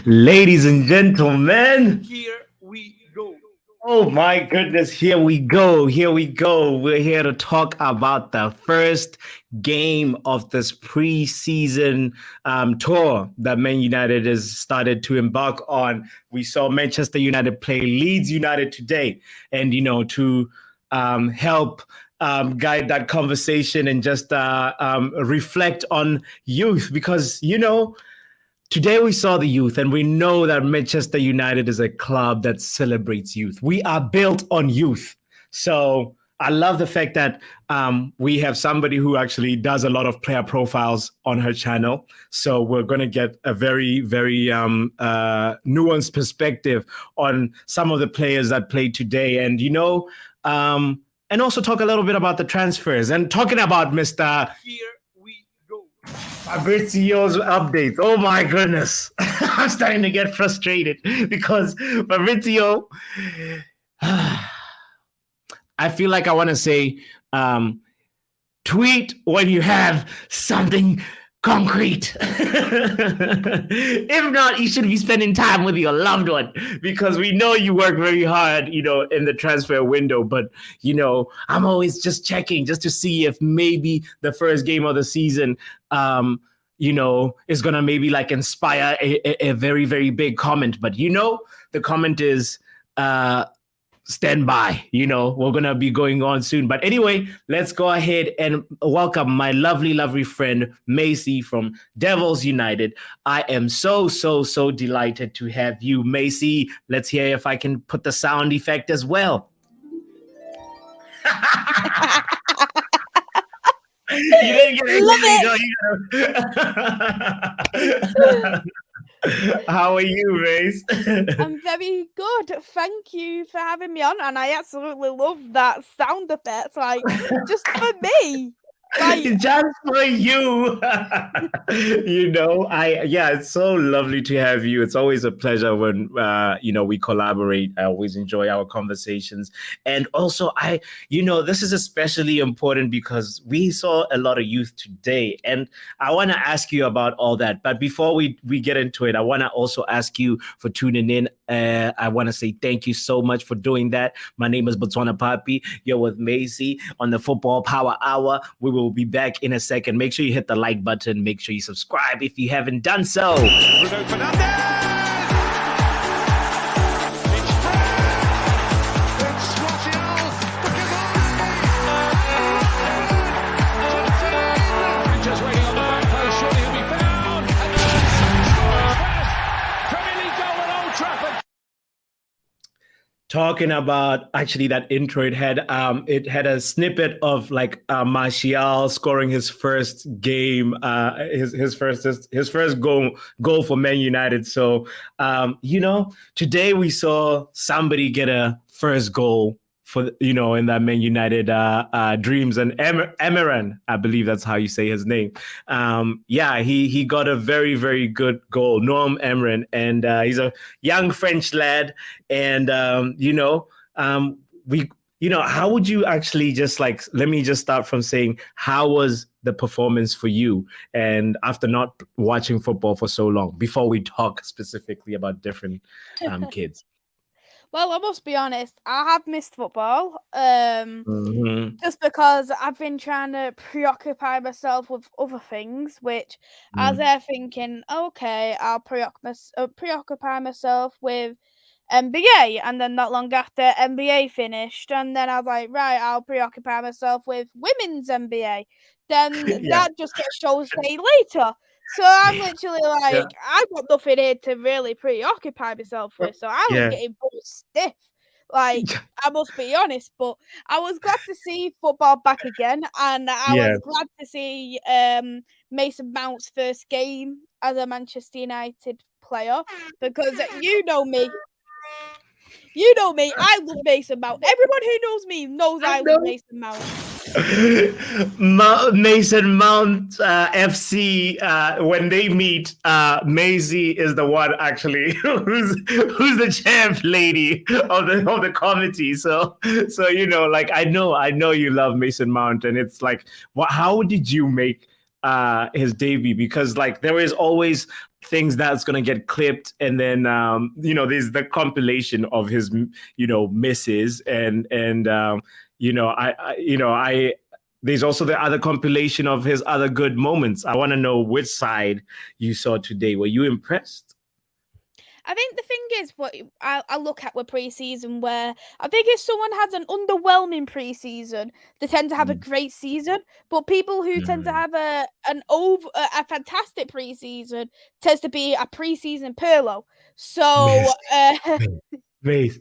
Ladies and gentlemen, Here we go. oh my goodness, here we go. Here we go. We're here to talk about the first game of this preseason tour that Man United has started to embark on. We saw Manchester United play Leeds United today, and to help guide that conversation and just reflect on youth because today we saw the youth, and we know that Manchester United is a club that celebrates youth. We are built on youth. So I love the fact that we have somebody who actually does a lot of player profiles on her channel. So we're going to get a very, very nuanced perspective on some of the players that played today. And also talk a little bit about the transfers and talking about Mr. Here we go. Fabrizio's updates. Oh my goodness. I'm starting to get frustrated because Fabrizio, I feel like I want to say, tweet when you have something concrete. If not, you should be spending time with your loved one because we know you work very hard, in the transfer window. But, I'm always just checking just to see if maybe the first game of the season, is going to maybe like inspire a very, very big comment. But, the comment is, stand by, we're gonna be going on soon. But anyway, let's go ahead and welcome my lovely friend Maisy from Devils United. I am so delighted to have you, Maisy. Let's hear if I can put the sound effect as well. You didn't get it. How are you, Mace? I'm very good. Thank you for having me on, and I absolutely love that sound effect. Like, just for me. Just for you. It's so lovely to have you. It's always a pleasure when we collaborate. I always enjoy our conversations. And also this is especially important because we saw a lot of youth today, and I want to ask you about all that. But before we get into it, I want to also ask you for tuning in. I want to say thank you so much for doing that. My name is Botswanapapi. You're with Maisy on the Football Power Hour. We will be back in a second. Make sure you hit the like button. Make sure you subscribe if you haven't done so. Bruno Fernandes! Just waiting on the back post. Surely he'll be found. And scores first Premier League goal at Old Trafford. Talking about actually that intro, it had a snippet of like Martial scoring his first game, his first goal for Man United. So today we saw somebody get a first goal for in that Man United dreams, and Emeran, I believe that's how you say his name. He got a very, very good goal, Norm Emeran, and he's a young French lad. And how would you actually let me just start from saying, how was the performance for you? And after not watching football for so long, before we talk specifically about different kids. Well, I must be honest, I have missed football, just because I've been trying to preoccupy myself with other things, which I was there thinking, okay, I'll preoccupy myself with NBA, and then not long after NBA finished, and then I was like, right, I'll preoccupy myself with women's NBA. Then that just gets shows day later. So I'm literally like, I've got nothing here to really preoccupy myself with. So I was getting bored stiff. Like, I must be honest, but I was glad to see football back again, and I was glad to see Mason Mount's first game as a Manchester United player, because you know me, I love Mason Mount. Everyone who knows me knows I love Mason Mount. Mason Mount FC, when they meet, Maisy is the one actually who's the champ lady of the committee. So I know you love Mason Mount, and it's like, how did you make his debut, because like there is always things that's gonna get clipped, and then there's the compilation of his misses, and I there's also the other compilation of his other good moments. I want to know which side you saw today. Were you impressed? I think the thing is, what I look at with pre-season, where I think if someone has an underwhelming pre-season, they tend to have a great season. But people who tend to have a fantastic pre-season tends to be a pre-season Pirlo. So Mace,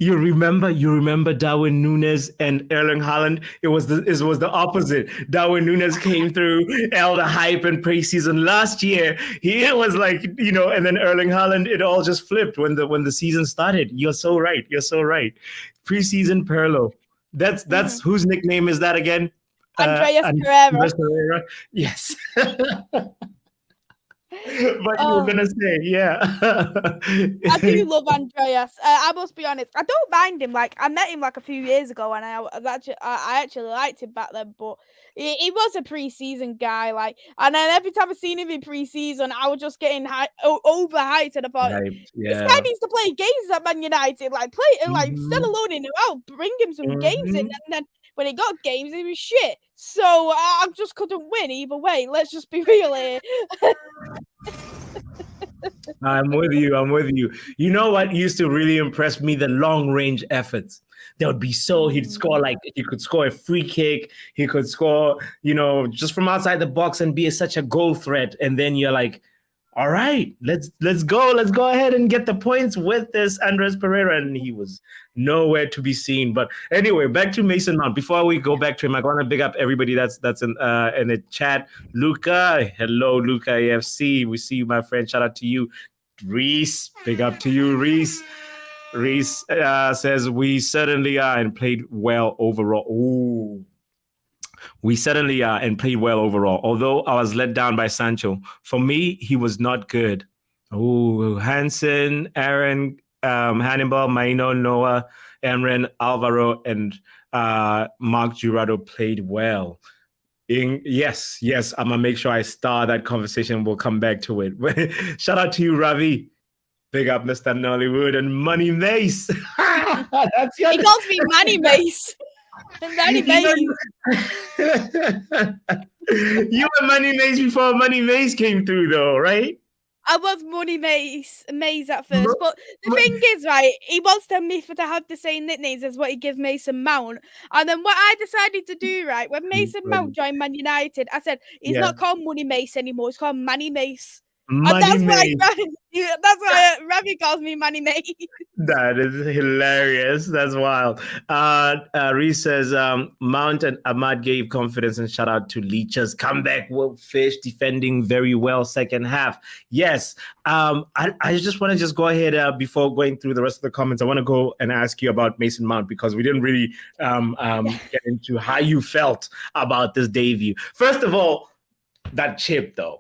you remember Darwin Núñez and Erling Haaland? It was the opposite. Darwin Núñez came through all the hype and preseason last year. It was like, and then Erling Haaland, it all just flipped when the season started. You're so right. Preseason Pirlo. That's whose nickname is that again? Andreas Pereira. Yes. But you were gonna say, yeah. I do love Andreas. I must be honest. I don't mind him. Like, I met him like a few years ago, and I actually liked him back then. But he was a pre-season guy. Like, and then every time I seen him in pre-season, I was just getting overhyped, and I thought, this guy needs to play games at Man United. Like, instead of loaning him out, bring him some games in, and then when he got games, he was shit. So I just couldn't win either way. Let's just be real here. I'm with you. You know what used to really impress me? The long range efforts. There would be he'd score, like he could score a free kick. He could score, just from outside the box and be such a goal threat. And then you're like, all right, let's go. Let's go ahead and get the points with this Andres Pereira. And he was nowhere to be seen. But anyway, back to Mason Mount. Before we go back to him, I want to big up everybody that's in the chat. Luca, hello, Luca AFC. We see you, my friend. Shout out to you. Reese, big up to you, Reese. Reese says, we certainly are and played well overall. Ooh. We certainly are and played well overall, although I was let down by Sancho. For me, he was not good. Oh, Hansen, Aaron, Hannibal, Maino, Noah, Emren, Alvaro, and Mark Jurado played well. Yes, I'm going to make sure I star that conversation. We'll come back to it. Shout out to you, Ravi. Big up Mr. Nollywood and Money Mace. He calls me Money Mace. Money Mace. You were Money Mace before Money Mace came through, though, right? I was Money Maze at first, but the thing is, right, he wants me to have the same nicknames as what he gives Mason Mount. And then what I decided to do, right, when Mason Mount joined Man United, I said, he's not called Money Mace anymore, it's called Manny Mace. That's why Ravi calls me Manny Mace. That is hilarious. That's wild. Reese says, Mount and Ahmad gave confidence, and shout out to Leech's comeback. Will Fish defending very well second half. Yes. I just want to go ahead before going through the rest of the comments. I want to go and ask you about Mason Mount, because we didn't really get into how you felt about this debut. First of all, that chip though.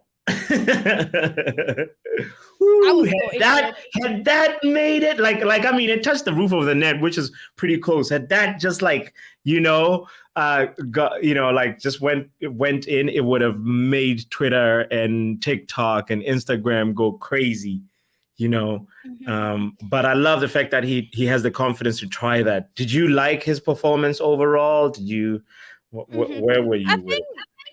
Ooh, had that made it it touched the roof of the net, which is pretty close. Had that just just went in, it would have made Twitter and TikTok and Instagram go crazy, but I love the fact that he has the confidence to try that. Did you like his performance overall? Did you where were you with?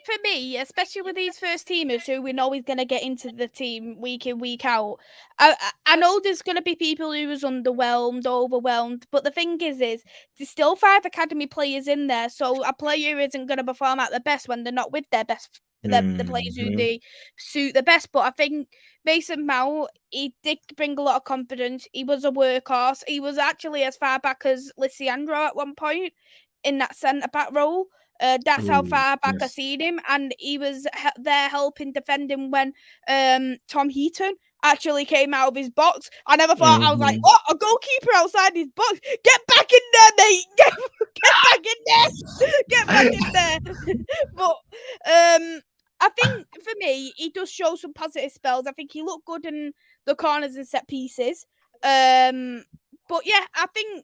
For me, especially with these first teamers who we know is going to get into the team week in, week out, I know there's going to be people who was overwhelmed, but the thing is there's still 5 academy players in there, so a player isn't going to perform at the best when they're not with their best, the players who they suit the best. But I think Mason Mount, he did bring a lot of confidence. He was a workhorse. He was actually as far back as Lisiandro at one point in that centre-back role. That's how far back I seen him, and he was there helping defending when Tom Heaton actually came out of his box. I never thought, I was like, what? A goalkeeper outside his box? Get back in there, mate! Get back in there! Get back in there! But I think for me, he does show some positive spells. I think he looked good in the corners and set pieces. But yeah, I think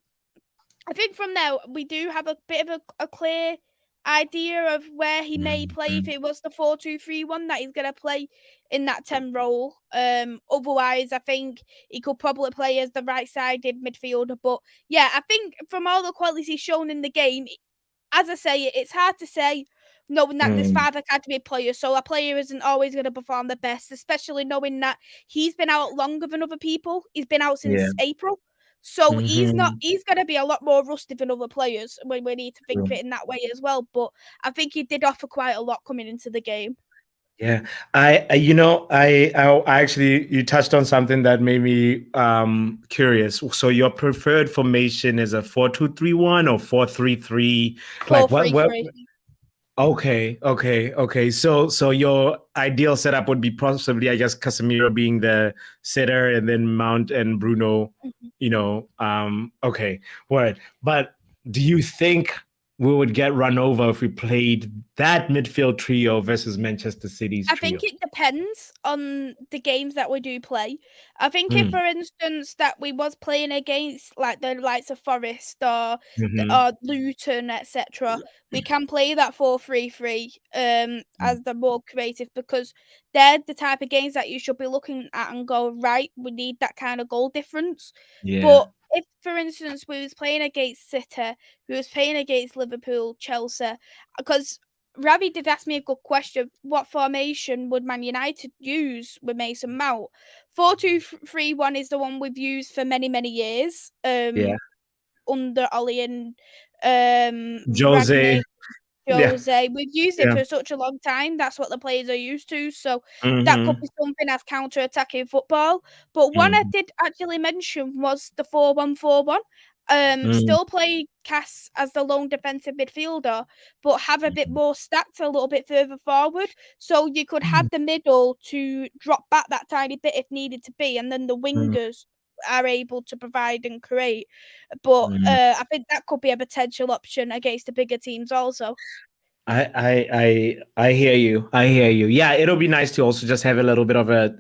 from there we do have a bit of a clear idea of where he may play if it was the 4-2-3-1 that he's going to play in that 10 role. Otherwise, I think he could probably play as the right-sided midfielder. But yeah, I think from all the qualities he's shown in the game, as I say, it's hard to say knowing that there's 5 academy players, so a player isn't always going to perform the best, especially knowing that he's been out longer than other people. He's been out since April. So he's going to be a lot more rusty than other players when we need to think of it in that way as well. But I think he did offer quite a lot coming into the game. Yeah, I actually, you touched on something that made me curious. So your preferred formation is a 4-2-3-1 or 4-3-3? Like what? 4-3-3. Okay. So your ideal setup would be possibly, I guess, Casemiro being the sitter and then Mount and Bruno. Okay, word. But do you think we would get run over if we played that midfield trio versus Manchester City's trio? I think it depends on the games that we do play. I think if, for instance, that we was playing against like the likes of Forest or Luton, etc., we can play that 4-3-3 as the more creative, because they're the type of games that you should be looking at and go, right, we need that kind of goal difference. But if, for instance, we was playing against City, we was playing against Liverpool, Chelsea, because Ravi did ask me a good question. What formation would Man United use with Mason Mount? 4-2-3-1 is the one we've used for many, many years. Under Ollie and Jose. Jose. We've used it for such a long time. That's what the players are used to. So that could be something as counter-attacking football. But one I did actually mention was the 4-1-4-1. Still play Cass as the lone defensive midfielder, but have a bit more stacked a little bit further forward. So you could have the middle to drop back that tiny bit if needed to be, and then the wingers are able to provide and create. But I think that could be a potential option against the bigger teams also. I hear you. Yeah, it'll be nice to also just have a little bit of a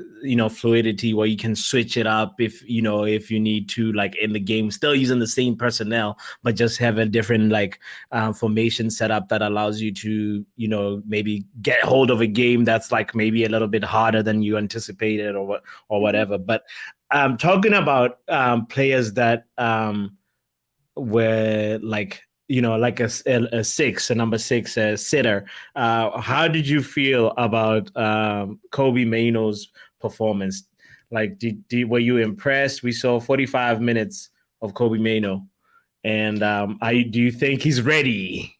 fluidity where you can switch it up if you need to, like in the game, still using the same personnel, but just have a different formation setup that allows you to maybe get hold of a game that's like maybe a little bit harder than you anticipated or whatever. But talking about players that were like like a number six, a sitter. How did you feel about Kobe Maino's performance? Like, were you impressed? We saw 45 minutes of Kobe Maino, and do you think he's ready?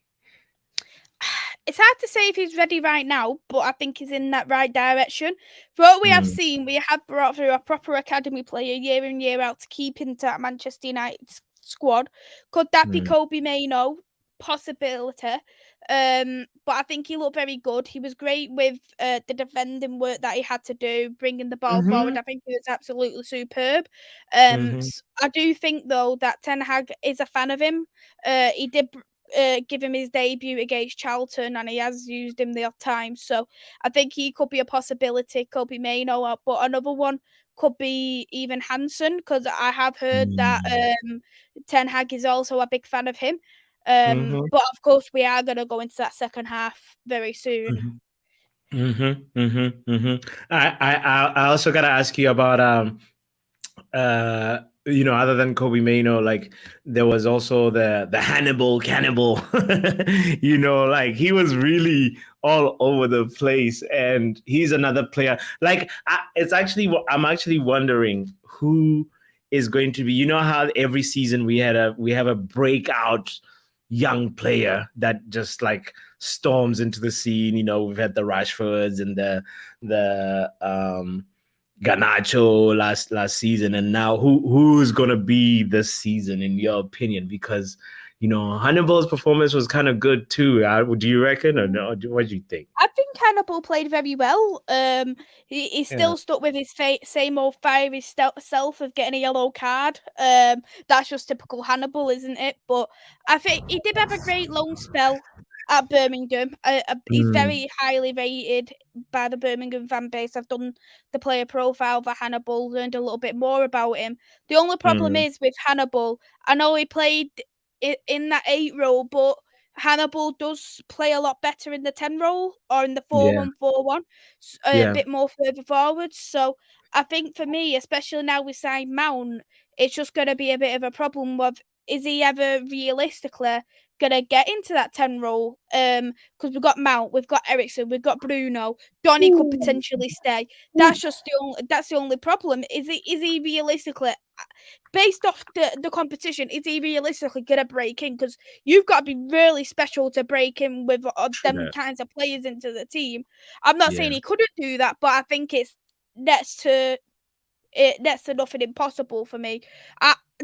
It's hard to say if he's ready right now, but I think he's in that right direction. For what we have seen, we have brought through a proper academy player year in, year out to keep into that Manchester United squad. Could that be Kobe Maino? Possibility. But I think he looked very good. He was great with the defending work that he had to do, bringing the ball forward. I think he was absolutely superb. So I do think, though, that Ten Hag is a fan of him. He did give him his debut against Charlton, and he has used him the odd time. So I think he could be a possibility, Kobe Maino, but another one could be even Hansen, because I have heard that Ten Hag is also a big fan of him. But of course, we are going to go into that second half very soon. I also got to ask you about other than Kobe Maino, like there was also the Hannibal Cannibal. Like he was really all over the place, and he's another player. Like I'm actually wondering who is going to be. How every season we have a breakout young player that just like storms into the scene. We've had the Rashfords and the Garnacho last season, and now who's gonna be this season in your opinion? Because Hannibal's performance was kind of good too. Do you reckon, or no? What do you think? I think Hannibal played very well. He still stuck with his same old fiery self of getting a yellow card. That's just typical Hannibal, isn't it? But I think he did have a great loan spell at Birmingham. He's very highly rated by the Birmingham fan base. I've done the player profile for Hannibal, learned a little bit more about him. The only problem is with Hannibal, I know he played in that 8 role, but Hannibal does play a lot better in the 10 role or in the 4-1-4-1, a bit more further forward. So I think for me, especially now we signed Mount, it's just going to be a bit of a problem with, is he ever realistically going to get into that 10 role? Because we've got Mount, we've got Eriksen, we've got Bruno, Donny could potentially stay. That's the only problem. Is he realistically, based off the competition, is he realistically going to break in? Because you've got to be really special to break in with them kinds of players into the team. I'm not saying he couldn't do that, but I think it's next to nothing impossible for me.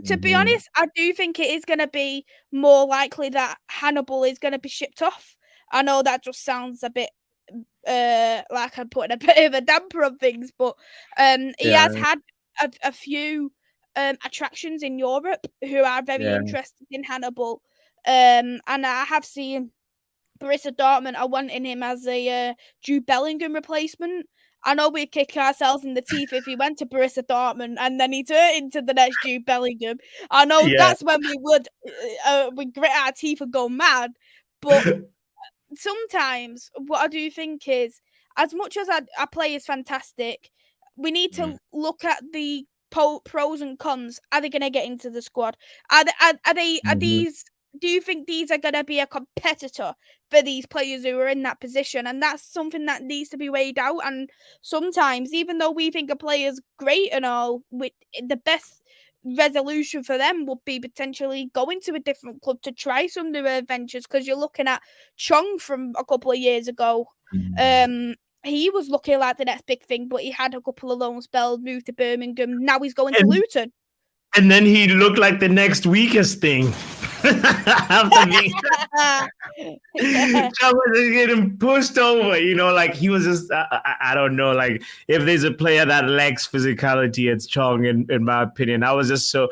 To be honest, I do think it is going to be more likely that Hannibal is going to be shipped off. I know that just sounds a bit like I'm putting a bit of a damper on things, but he has had a few attractions in Europe who are very interested in Hannibal, and I have seen Borussia Dortmund are wanting him as a Jude Bellingham replacement. I know we'd kick ourselves in the teeth if he went to Borussia Dortmund and then he turned into the next Jude Bellingham. I know that's when we would we grit our teeth and go mad. But sometimes what I do think is, as much as our play is fantastic, we need to look at the pros and cons. Are they going to get into the squad? Are these? Do you think these are going to be a competitor for these players who are in that position? And that's something that needs to be weighed out. And sometimes, even though we think a player's great and all, with the best resolution for them would be potentially going to a different club to try some new adventures, because you're looking at Chong from a couple of years ago. He was looking like the next big thing, but he had a couple of loan spells, moved to Birmingham. Now he's going to Luton. And then he looked like the next weakest thing. After being getting pushed over, like he was just, I don't know, like if there's a player that lacks physicality, it's Chong, in my opinion. I was just so,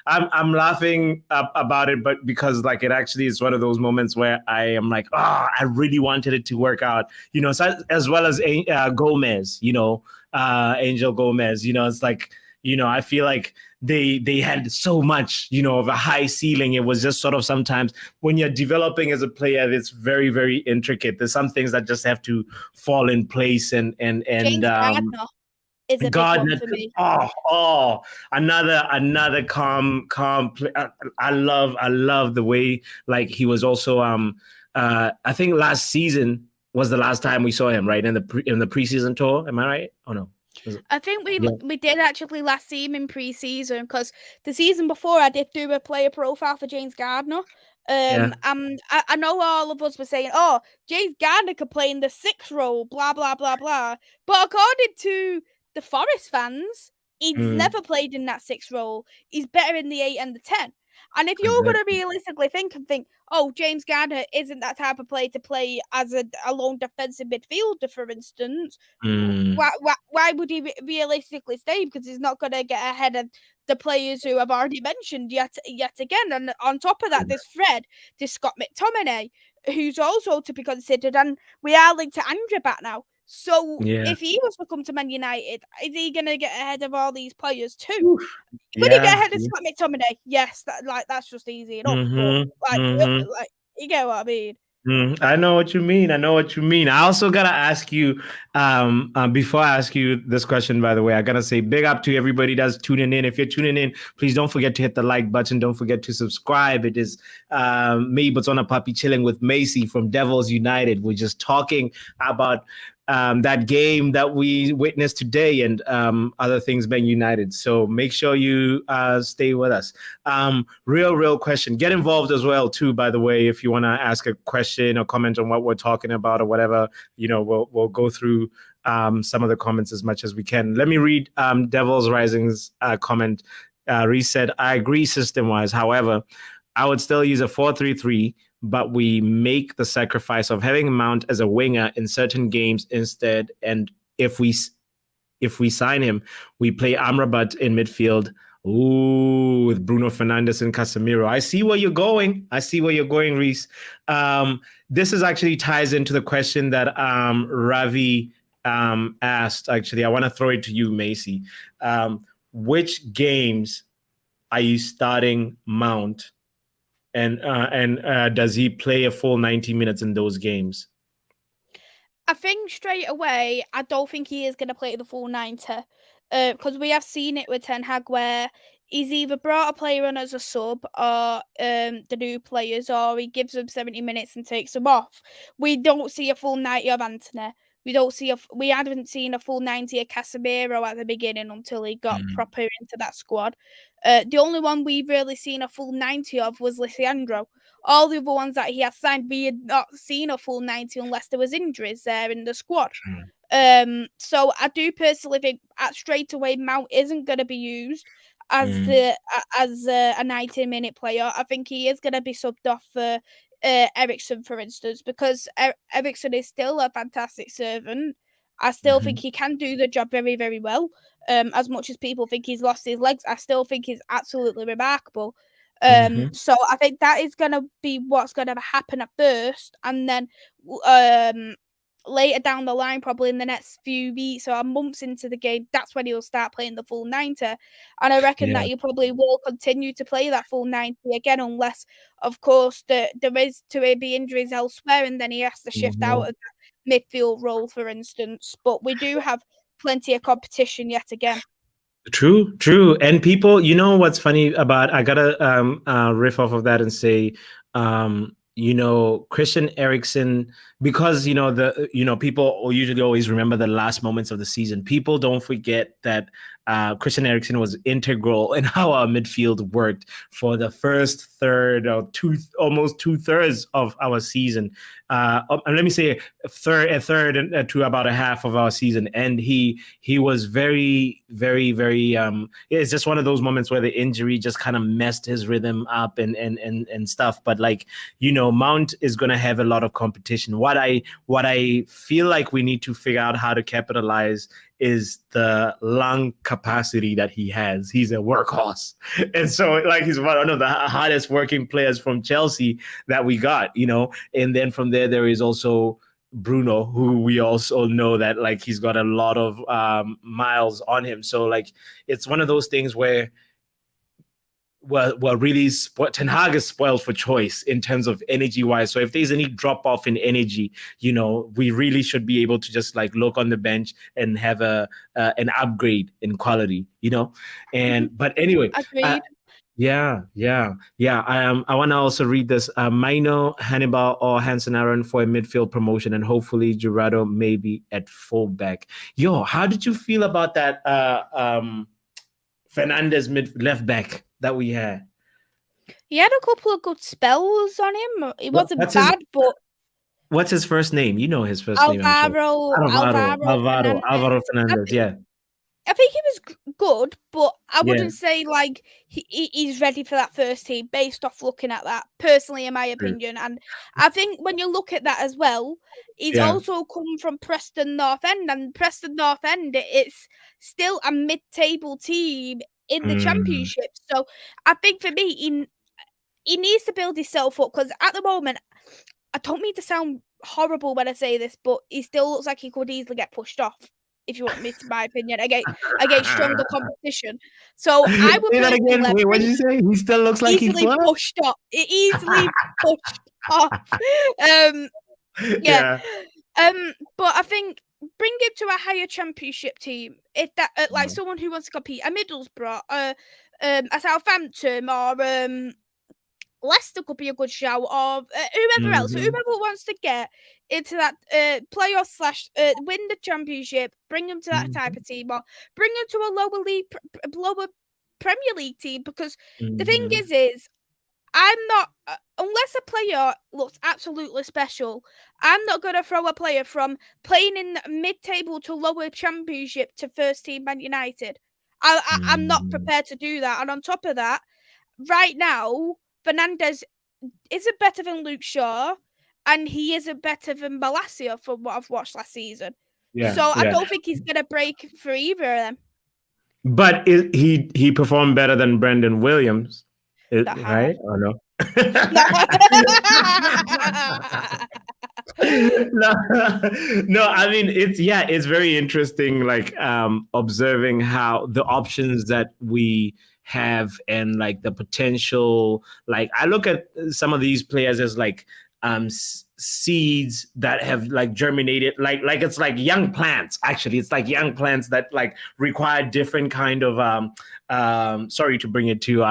I'm laughing about it, but because like it actually is one of those moments where I am like, I really wanted it to work out, so, as well as Gomez, Angel Gomez, it's like, I feel like they had so much, of a high ceiling. It was just sort of sometimes when you're developing as a player, it's very, very intricate. There's some things that just have to fall in place and James Gardner is a big one for me. Another calm play. I love the way like he was also I think last season was the last time we saw him, right? In the preseason tour. Am I right? Oh no. I think we did actually last see him in pre-season, because the season before I did do a player profile for James Gardner. And I know all of us were saying, James Gardner could play in the 6th role, blah, blah, blah, blah. But according to the Forest fans, he's never played in that 6th role. He's better in the 8 and the 10. And if you're going to realistically think, James Gardner isn't that type of player to play as a lone defensive midfielder, for instance, why would he realistically stay? Because he's not going to get ahead of the players who I've already mentioned yet again. And on top of that, this Scott McTominay, who's also to be considered, and we are linked to Amrabat now. So if he was to come to Man United, is he going to get ahead of all these players too? Could he get ahead of Scott McTominay? Yes, that's just easy enough. But you get what I mean. I know what you mean. I also gotta ask you, before I ask you this question, by the way, I gotta say big up to everybody that's tuning in. If you're tuning in, please don't forget to hit the like button. Don't forget to subscribe. It is me, botswanapapi, chilling with Maisy from Devils United. We're just talking about that game that we witnessed today and other things being United. So make sure you stay with us. Real question. Get involved as well, too, by the way, if you want to ask a question or comment on what we're talking about or whatever, we'll go through some of the comments as much as we can. Let me read Devils Rising's comment. Reese said, I agree system-wise. However, I would still use a 4-3-3, but we make the sacrifice of having Mount as a winger in certain games instead. And if we sign him, we play Amrabat in midfield. Ooh, with Bruno Fernandes and Casemiro. I see where you're going, Reese. This is actually ties into the question that Ravi asked. Actually, I want to throw it to you, Maisy. Which games are you starting Mount and does he play a full 90 minutes in those games? I think straight away, I don't think he is going to play the full 90. Because we have seen it with Ten Hag where he's either brought a player on as a sub or the new players, or he gives them 70 minutes and takes them off. We don't see a full 90 of Antony. We hadn't seen a full 90 of Casemiro at the beginning until he got proper into that squad. The only one we've really seen a full 90 of was Lisandro. All the other ones that he has signed, we had not seen a full 90 unless there was injuries there in the squad. So I do personally think straight away Mount isn't going to be used as a 90-minute player. I think he is going to be subbed off for Eriksen, for instance, because Eriksen is still a fantastic servant. I still think he can do the job very, very well. As much as people think he's lost his legs, I still think he's absolutely remarkable. So I think that is going to be what's going to happen at first, and then later down the line, probably in the next few weeks or months into the game, that's when he'll start playing the full 90. And I reckon that he probably will continue to play that full 90 again, unless, of course, there is to be injuries elsewhere, and then he has to shift out of that midfield role, for instance. But we do have plenty of competition yet again. True. And people, you know what's funny about, I gotta riff off of that and say, Christian Eriksen, because people usually always remember the last moments of the season. People don't forget that Christian Eriksen was integral in how our midfield worked for the first third or almost 2/3 of our season. Let me say a third to about a half of our season, and he was very, very, very. It's just one of those moments where the injury just kind of messed his rhythm up and stuff. But Mount is going to have a lot of competition. What I feel like we need to figure out how to capitalize is the lung capacity that he has. He's a workhorse. And so he's one of the hardest working players from Chelsea that we got, and then from there is also Bruno, who we also know that he's got a lot of miles on him. So it's one of those things where really Ten Hag is spoiled for choice in terms of energy wise. So if there's any drop off in energy, we really should be able to just look on the bench and have an upgrade in quality, but anyway. Agreed. Yeah. I want to also read this. Mino, Hannibal, or Hansen Aaron for a midfield promotion, and hopefully Gerardo maybe at fullback. How did you feel about that Fernandez left back that we had? He had a couple of good spells on him. It wasn't bad, but what's his first name? You know his first name. Alvaro Fernandez. Yeah. I think he was good, but I wouldn't say he's ready for that first team based off looking at that, personally, in my opinion. And I think when you look at that as well, he's also come from Preston North End, and Preston North End, it's still a mid-table team in the Championship. So I think for me, he needs to build himself up, because at the moment, I don't mean to sound horrible when I say this, but he still looks like he could easily get pushed off, if you want me to my opinion, against stronger competition. So I would say that again. Wait, what did you say? He still looks like easily pushed off. Easily pushed off. But I think bring him to a higher Championship team. If that someone who wants to compete, a Middlesbrough, a Southampton, or Leicester could be a good shout, or whoever else, whoever wants to get into that playoff / win the Championship, bring them to that type of team, or bring them to a lower Premier League team. Because the thing is I'm not, unless a player looks absolutely special, I'm not going to throw a player from playing in mid-table to lower Championship to first team Man United. I'm not prepared to do that. And on top of that, right now, Fernandez isn't better than Luke Shaw, and he isn't better than Malacia from what I've watched last season. I don't think he's going to break for either of them. But he performed better than Brendan Williams, right? Or no? No, I mean, it's very interesting, observing how the options that we have and like the potential. Like I look at some of these players as like seeds that have like germinated, like it's like young plants. Actually, it's like young plants that like require different kind of sorry to bring it to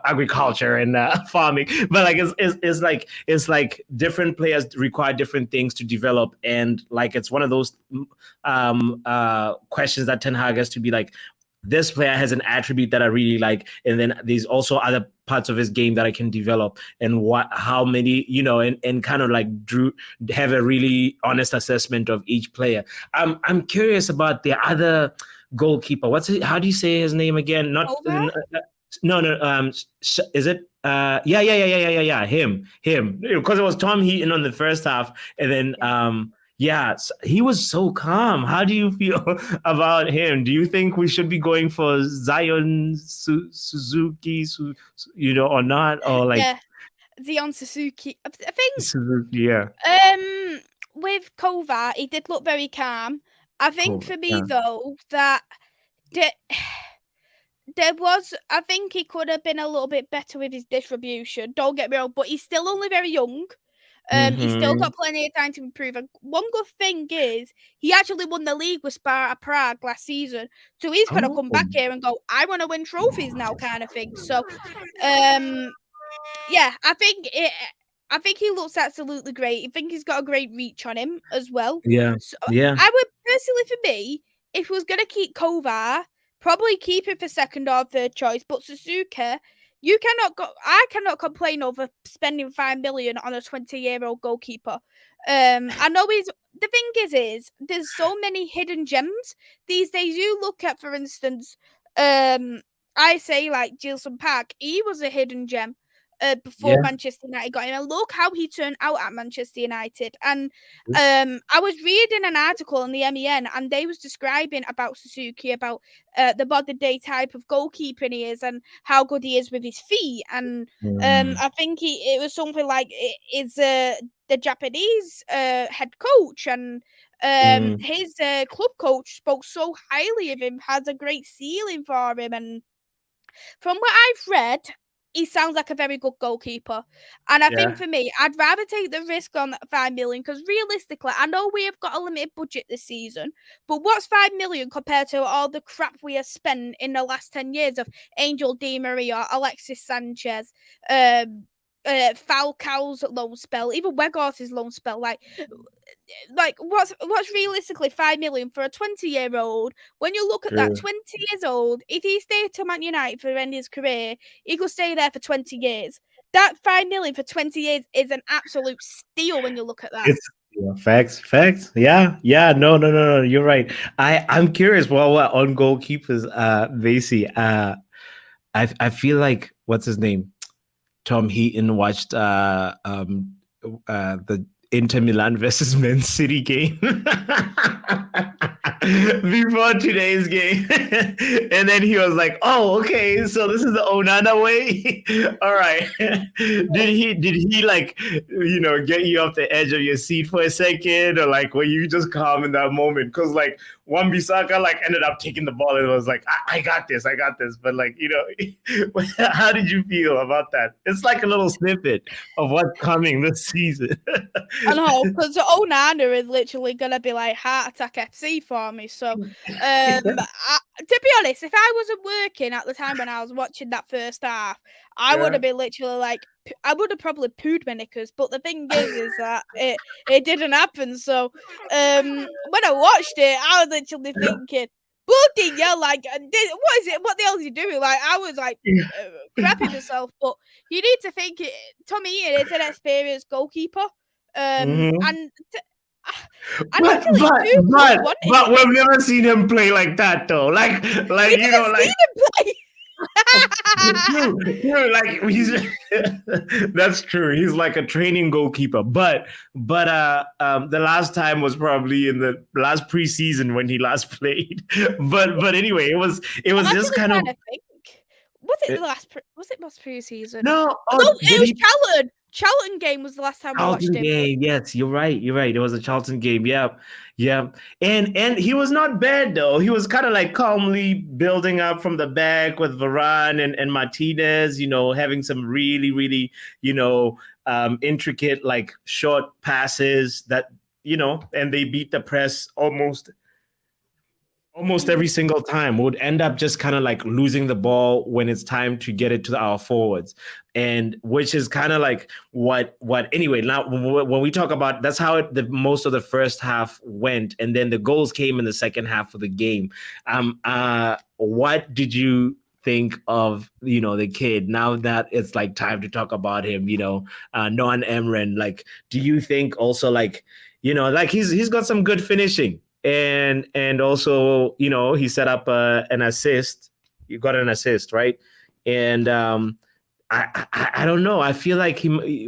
agriculture and farming, but like it's like different players require different things to develop, and like it's one of those questions that Ten Hag has to be like, this player has an attribute that I really like, and then there's also other parts of his game that I can develop, and how many, and kind of like have a really honest assessment of each player. I'm curious about the other goalkeeper. How do you say his name again? No. Is it? Yeah. Him. Because it was Tom Heaton on the first half, and then yeah, he was so calm. How do you feel about him? Do you think we should be going for Zion Suzuki, or not? Or like Zion Suzuki. I think Suzuki, yeah. With Kovar, he did look very calm. I think for me though that there was, I think he could have been a little bit better with his distribution. Don't get me wrong, but he's still only very young. He's still got plenty of time to improve. And one good thing is he actually won the league with Sparta Prague last season. So he's going to come back here and go, I want to win trophies now kind of thing. So, yeah, I think he looks absolutely great. I think he's got a great reach on him as well. Yeah. So Yeah. I would personally, for me, if we was going to keep Kovar, probably keep him for second or third choice. But Suzuki, I cannot complain over spending 5 million on a 20-year-old goalkeeper. I know the thing is there's so many hidden gems these days. You look at, for instance, I say like Gilson Park, he was a hidden gem before Manchester United got him. And look how he turned out at Manchester United. And I was reading an article in the MEN, and they was describing about Suzuki, about the modern day type of goalkeeping he is and how good he is with his feet. And I think it was something like is the Japanese head coach and his club coach spoke so highly of him, has a great ceiling for him. And from what I've read, he sounds like a very good goalkeeper. And I think for me, I'd rather take the risk on 5 million because realistically, I know we have got a limited budget this season, but what's 5 million compared to all the crap we have spent in the last 10 years of Angel Di Maria, Alexis Sanchez, Falcao's loan spell, even Weghorst's loan spell? Like what's realistically 5 million for a 20-year-old? When you look at that, 20 years old, if he stayed to Man United for the end of his career, he could stay there for 20 years. That 5 million for 20 years is an absolute steal when you look at that. Facts. Yeah. No. You're right. I'm curious. Well, on goalkeepers, Maisy, I feel like what's his name? Tom Heaton watched the Inter Milan versus Mancity game before today's game, and then he was like, "Oh, okay, so this is the Onana way." All right. Did he like get you off the edge of your seat for a second, or like were you just calm in that moment? Because like Wan-Bissaka like ended up taking the ball and was like, I got this. But like, how did you feel about that? It's like a little snippet of what's coming this season. I know, because Onana is literally going to be like Heart Attack FC for me. So, to be honest, if I wasn't working at the time when I was watching that first half, I would have been literally like, I would have probably pooed my knickers. But the thing is that it didn't happen. So, when I watched it, I was literally thinking, bloody hell, like, what is it? What the hell is he doing? Like, I was like crapping myself. But you need to think, Tommy Ian is an experienced goalkeeper. And but we've never seen him play like that though. Like seen him play. True. Like that's true. He's like a training goalkeeper. But the last time was probably in the last preseason when he last played. But anyway, it was just kind of. Was it last preseason? No, it was Challen. Charlton game was the last time I watched Charlton him. game, yes, you're right. You're right. It was a Charlton game. Yeah, yeah. And he was not bad though. He was kind of like calmly building up from the back with Varane and Martinez. Having some really, really, intricate like short passes that and they beat the press almost every single time. Would end up just kind of like losing the ball when it's time to get it to our forwards, and which is kind of like what anyway. Now when we talk about, that's how the most of the first half went, and then the goals came in the second half of the game. What did you think of the kid, now that it's like time to talk about him, Noan Emren? Like, do you think also like he's got some good finishing, and also he set up an assist. You got an assist, right? And I don't know. I feel like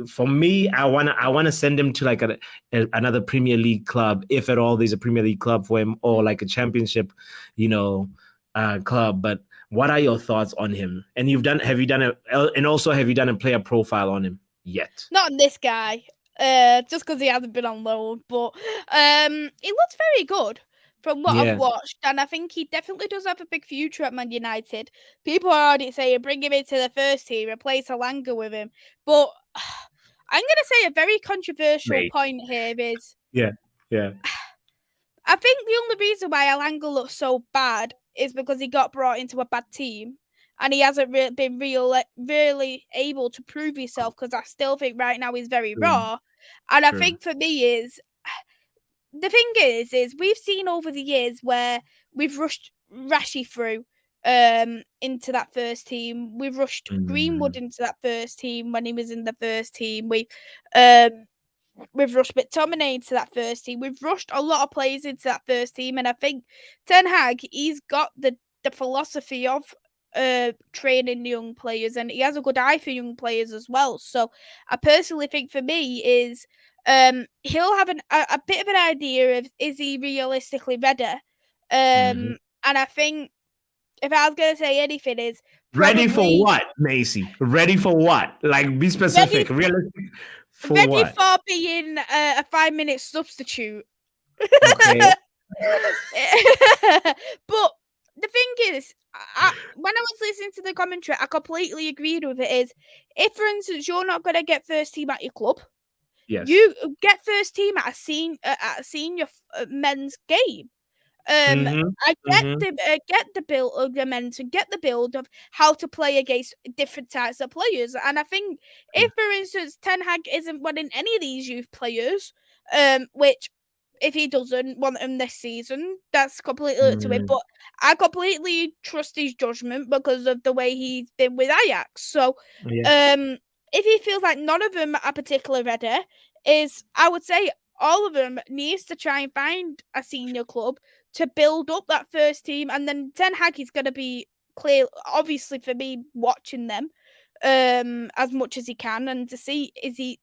for me, I wanna send him to like another Premier League club, if at all there's a Premier League club for him, or like a Championship, club. But what are your thoughts on him? And have you done a player profile on him yet? Not on this guy, just because he hasn't been on loan, but he looks very good from what I've watched, and I think he definitely does have a big future at Man United. People are already saying bring him into the first team, replace Alanga with him, but I'm going to say a very controversial point here is yeah. I think the only reason why Alanga looks so bad is because he got brought into a bad team. And he hasn't been really able to prove himself, because I still think right now he's very raw. And I think for me is, the thing is we've seen over the years where we've rushed Rashi through into that first team. We've rushed Greenwood into that first team when he was in the first team. We've rushed McTominay into that first team. We've rushed a lot of players into that first team. And I think Ten Hag, he's got the philosophy of training young players, and he has a good eye for young players as well. So I personally think for me is he'll have a bit of an idea of, is he realistically ready? And I think if I was going to say anything is ready for what, Maisy? Ready for what? Like, be specific. Realistic for ready what? for being a 5-minute substitute. Okay. But the thing is, when I was listening to the commentary, I completely agreed with it. Is, if, for instance, you're not going to get first team at your club, you get first team at a senior men's game. I get the build of the mentor, get the build of how to play against different types of players. And I think if, for instance, Ten Hag isn't wanting any of these youth players, which if he doesn't want them this season, that's completely up to him. But I completely trust his judgment because of the way he's been with Ajax. So if he feels like none of them are particularly ready, I would say all of them needs to try and find a senior club to build up that first team. And then Ten Hag is going to be clear, obviously, for me, watching them as much as he can, and to see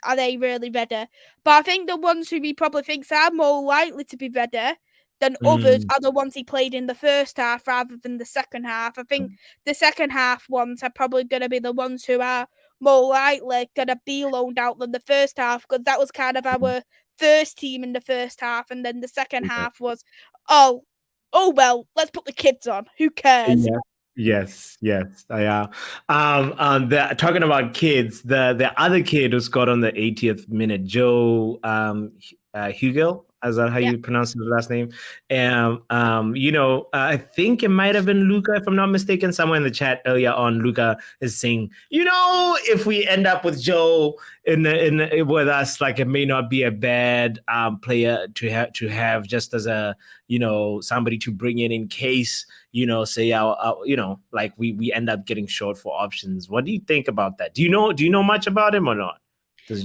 are they really ready. But I think the ones who he probably thinks are more likely to be ready than others are the ones he played in the first half rather than the second half. I think the second half ones are probably going to be the ones who are more likely going to be loaned out than the first half, because that was kind of our first team in the first half, and then the second half was, oh well, let's put the kids on. Who cares? Yes. Yeah. Talking about kids, the other kid who scored on the 80th minute, Joe Hugo, is that how you pronounce his last name? I think it might have been Luca, if I'm not mistaken. Somewhere in the chat earlier on, Luca is saying, if we end up with Joe with us, like, it may not be a bad player to have just as a somebody to bring in case say like we end up getting short for options. What do you think about that? Do you know much about him or not?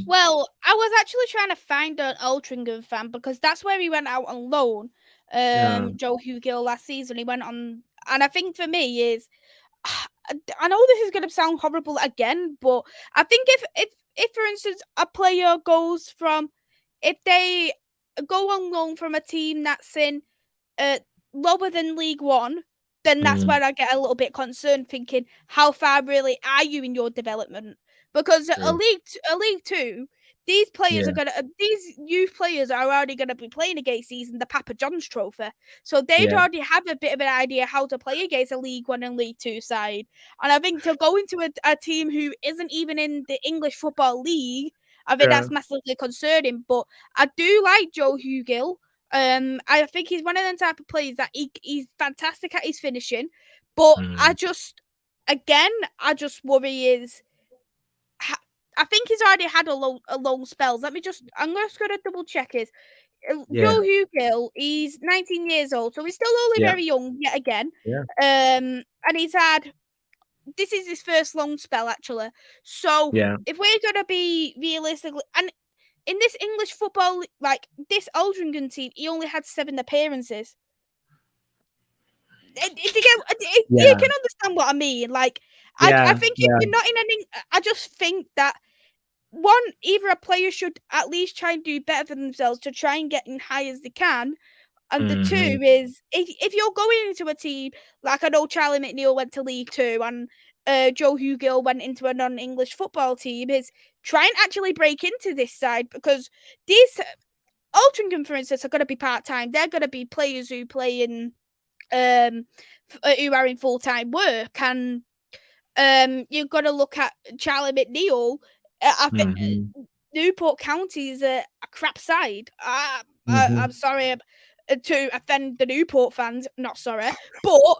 Well, I was actually trying to find an Altrincham fan, because that's where he went out on loan. Joe Hugill last season, he went on, and I think for me is, I know this is going to sound horrible again, but I think if for instance a player goes from, if they go on loan from a team that's in lower than League One, then that's where I get a little bit concerned, thinking, how far really are you in your development? because a League Two, these players Yeah. these youth players are already gonna be playing against these in the Papa John's Trophy, so they'd Yeah. already have a bit of an idea how to play against a League One and League Two side. And I think to go into a team who isn't even in the English Football League, I think that's massively concerning. But I do like Joe Hugill. I think he's one of them type of players that he's fantastic at his finishing, but I just worry is. I think he's already had a long spells. I'm just gonna double check his. Joe Hugill, he's 19 years old, so he's still only very young yet again. Yeah. And this is his first long spell actually. So if we're gonna be realistically, and in this English football, like this Aldringham team, he only had 7 appearances. You can understand what I mean. Like, I think if you're not in I just think that one, either a player should at least try and do better for themselves to try and get in high as they can. And the two is if you're going into a team like I know Charlie McNeil went to League Two and Joe Hugill went into a non-English football team, is try and actually break into this side because these Altrincham, for instance, are going to be part-time. They're going to be players who play in who are in full-time work, and you've got to look at Charlie McNeil. I think Newport County is a crap side. I'm sorry to offend the Newport fans. Not sorry, but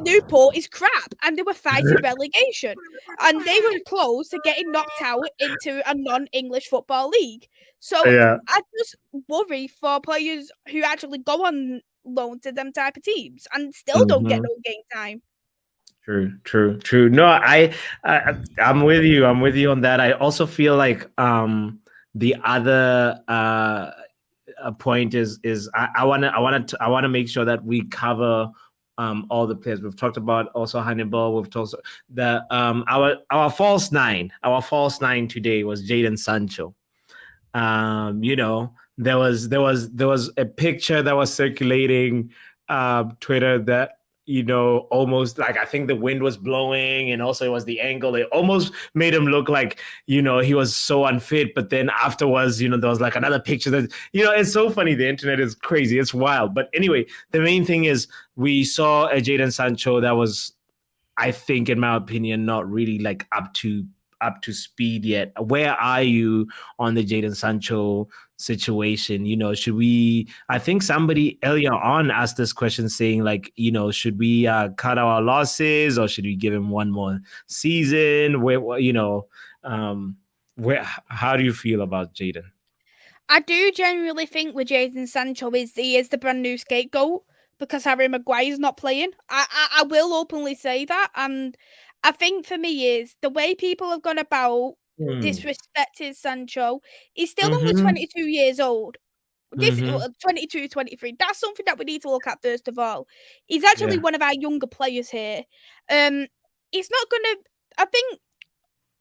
Newport is crap, and they were fighting relegation, and they were close to getting knocked out into a non-English football league. So I just worry for players who actually go on loan to them type of teams and still don't get no game time. True. No, I'm with you. I'm with you on that. I also feel like the other point is I want to make sure that we cover all the players. We've talked about also Hannibal. We've talked the our false nine. Our false nine today was Jadon Sancho. There was a picture that was circulating Twitter that almost like I think the wind was blowing and also it was the angle. It almost made him look like, he was so unfit. But then afterwards, there was like another picture that, it's so funny. The internet is crazy. It's wild. But anyway, the main thing is we saw a Jadon Sancho that was, I think, in my opinion, not really like up to speed yet. Where are you on the Jadon Sancho situation? Should we, I think somebody earlier on asked this question saying like, should we cut our losses or should we give him one more season? How do you feel about Jadon? I do genuinely think with Jadon Sancho he is the brand new scapegoat because Harry Maguire's not playing. I will openly say that, and I think for me is the way people have gone about disrespecting Sancho. He's still only 22 years old. This 22, 23. That's something that we need to look at first of all. He's actually one of our younger players here. He's not gonna. I think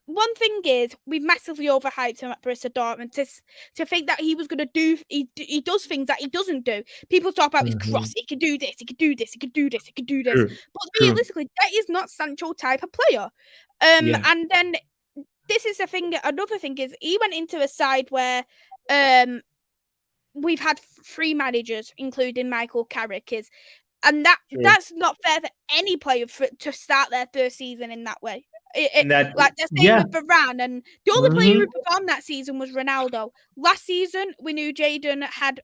one thing is we've massively overhyped him at Borussia Dortmund to think that he was going to do. He does things that he doesn't do. People talk about his cross. He can do this. He can do this. He can do this. He can do this. But realistically, that is not Sancho type of player. And then this is the thing. Another thing is he went into a side where we've had 3 managers, including Michael Carrick, and that's not fair for any player to start their first season in that way. Like the same with Varane, and the only player who performed that season was Ronaldo. Last season, we knew Jadon had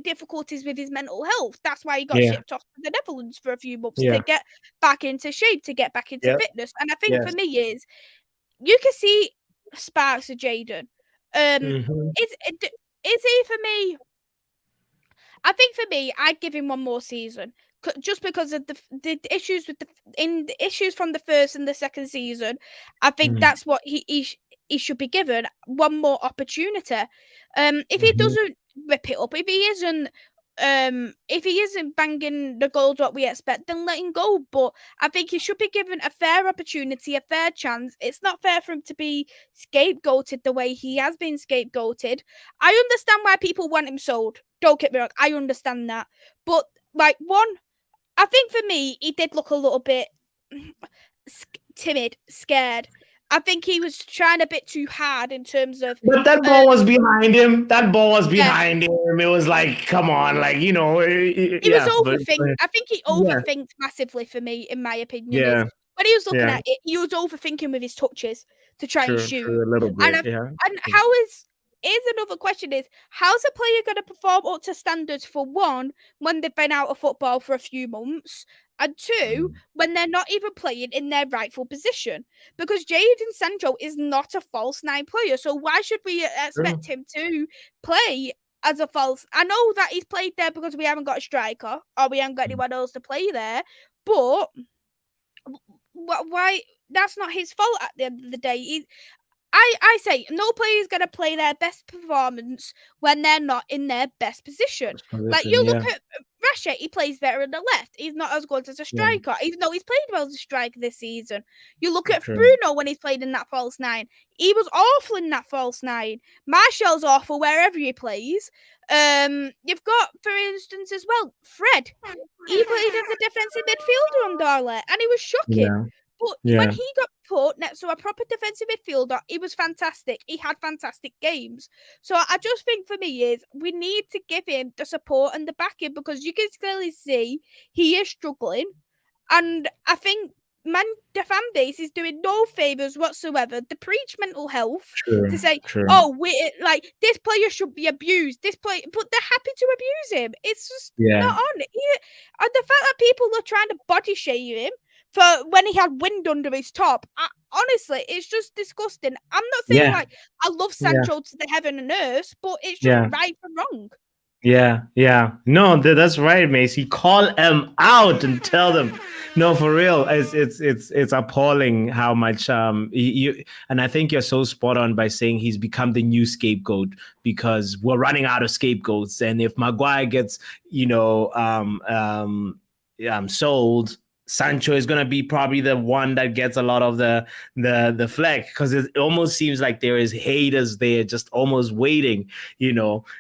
difficulties with his mental health. That's why he got shipped off to the Netherlands for a few months to get back into shape, to get back into fitness. And I think for me is you can see sparks of Jadon. Is he for me? I think for me, I'd give him one more season. Just because of the issues with the issues from the first and the second season, I think that's what he should be given one more opportunity. If he doesn't rip it up, if he isn't banging the goals what we expect, then let him go. But I think he should be given a fair opportunity, a fair chance. It's not fair for him to be scapegoated the way he has been scapegoated. I understand why people want him sold. Don't get me wrong, I understand that. But I think for me, he did look a little bit timid, scared. I think he was trying a bit too hard in terms of. But that ball was behind him. That ball was Yeah. behind him. It was like, come on, like, you know, He yeah. was overthink. I think he Yeah. overthinked massively for me, in my opinion. Yeah. Is when he was looking Yeah. at it, he was overthinking with his touches to try and shoot. True, a little And bit. Yeah. and how is another question is, how's a player going to perform up to standards, for one, when they've been out of football for a few months, and two, when they're not even playing in their rightful position? Because Jadon Sancho is not a false nine player, so why should we expect him to play as a false? I know that he's played there because we haven't got a striker or we haven't got anyone else to play there, but why? That's not his fault at the end of the day. I say no player is going to play their best performance when they're not in their best position. Like, you look at Rashford, he plays better on the left. He's not as good as a striker, even though he's played well as a striker this season. You look at Bruno when he's played in that false nine. He was awful in that false nine. Martial's awful wherever he plays. You've got, for instance, as well, Fred. He played as a defensive midfielder on Darla, and he was shocking. Yeah. But when he got put next to a proper defensive midfielder, he was fantastic. He had fantastic games. So I just think, for me, is we need to give him the support and the backing, because you can clearly see he is struggling. And I think the fan base is doing no favours whatsoever. They preach mental health to say, oh, like, this player should be abused. This player, but they're happy to abuse him. It's just not on. And the fact that people are trying to body shame him for when he had wind under his top, honestly, it's just disgusting. I'm not saying like I love Sancho to the heaven and earth, but it's just right and wrong. Yeah. No, that's right, Maisy. Call them out and tell them. No, for real. It's appalling how much you, and I think you're so spot on by saying he's become the new scapegoat, because we're running out of scapegoats. And if Maguire gets, sold, Sancho is going to be probably the one that gets a lot of the flack, because it almost seems like there is haters there just almost waiting,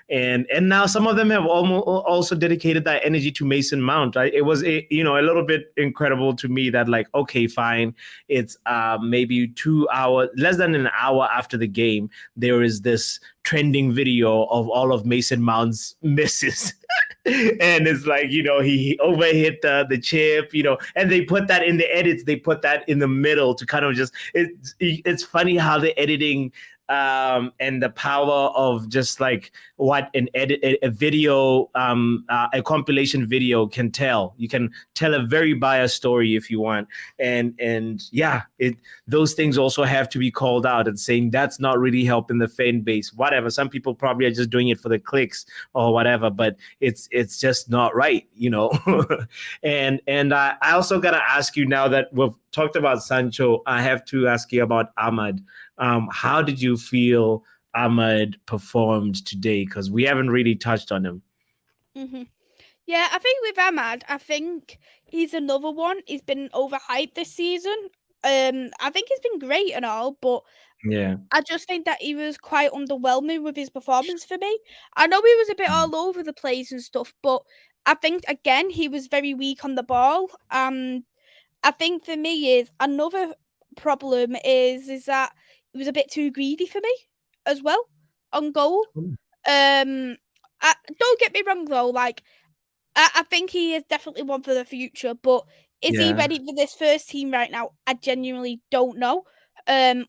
and now some of them have also dedicated that energy to Mason Mount. Right? It was a little bit incredible to me that, like, okay, fine, it's maybe less than an hour after the game, there is this trending video of all of Mason Mount's misses. And it's like, he overhit the chip, and they put that in the edits. They put that in the middle to kind of just, it's funny how the editing and the power of just like what a video, a compilation video can tell. You can tell a very biased story if you want. And those things also have to be called out and saying that's not really helping the fan base, whatever. Some people probably are just doing it for the clicks or whatever, but it's just not right, and I also got to ask you, now that we've talked about Sancho, I have to ask you about Ahmad. How did you feel Ahmad performed today? Because we haven't really touched on him. Mm-hmm. Yeah, I think with Ahmad, I think he's another one. He's been overhyped this season. I think he's been great and all, but I just think that he was quite underwhelming with his performance for me. I know he was a bit all over the place and stuff, but I think, again, he was very weak on the ball. I think for me is another problem is that he was a bit too greedy for me as well on goal. Don't get me wrong though, like I think he is definitely one for the future, but is he ready for this first team right now? I genuinely don't know.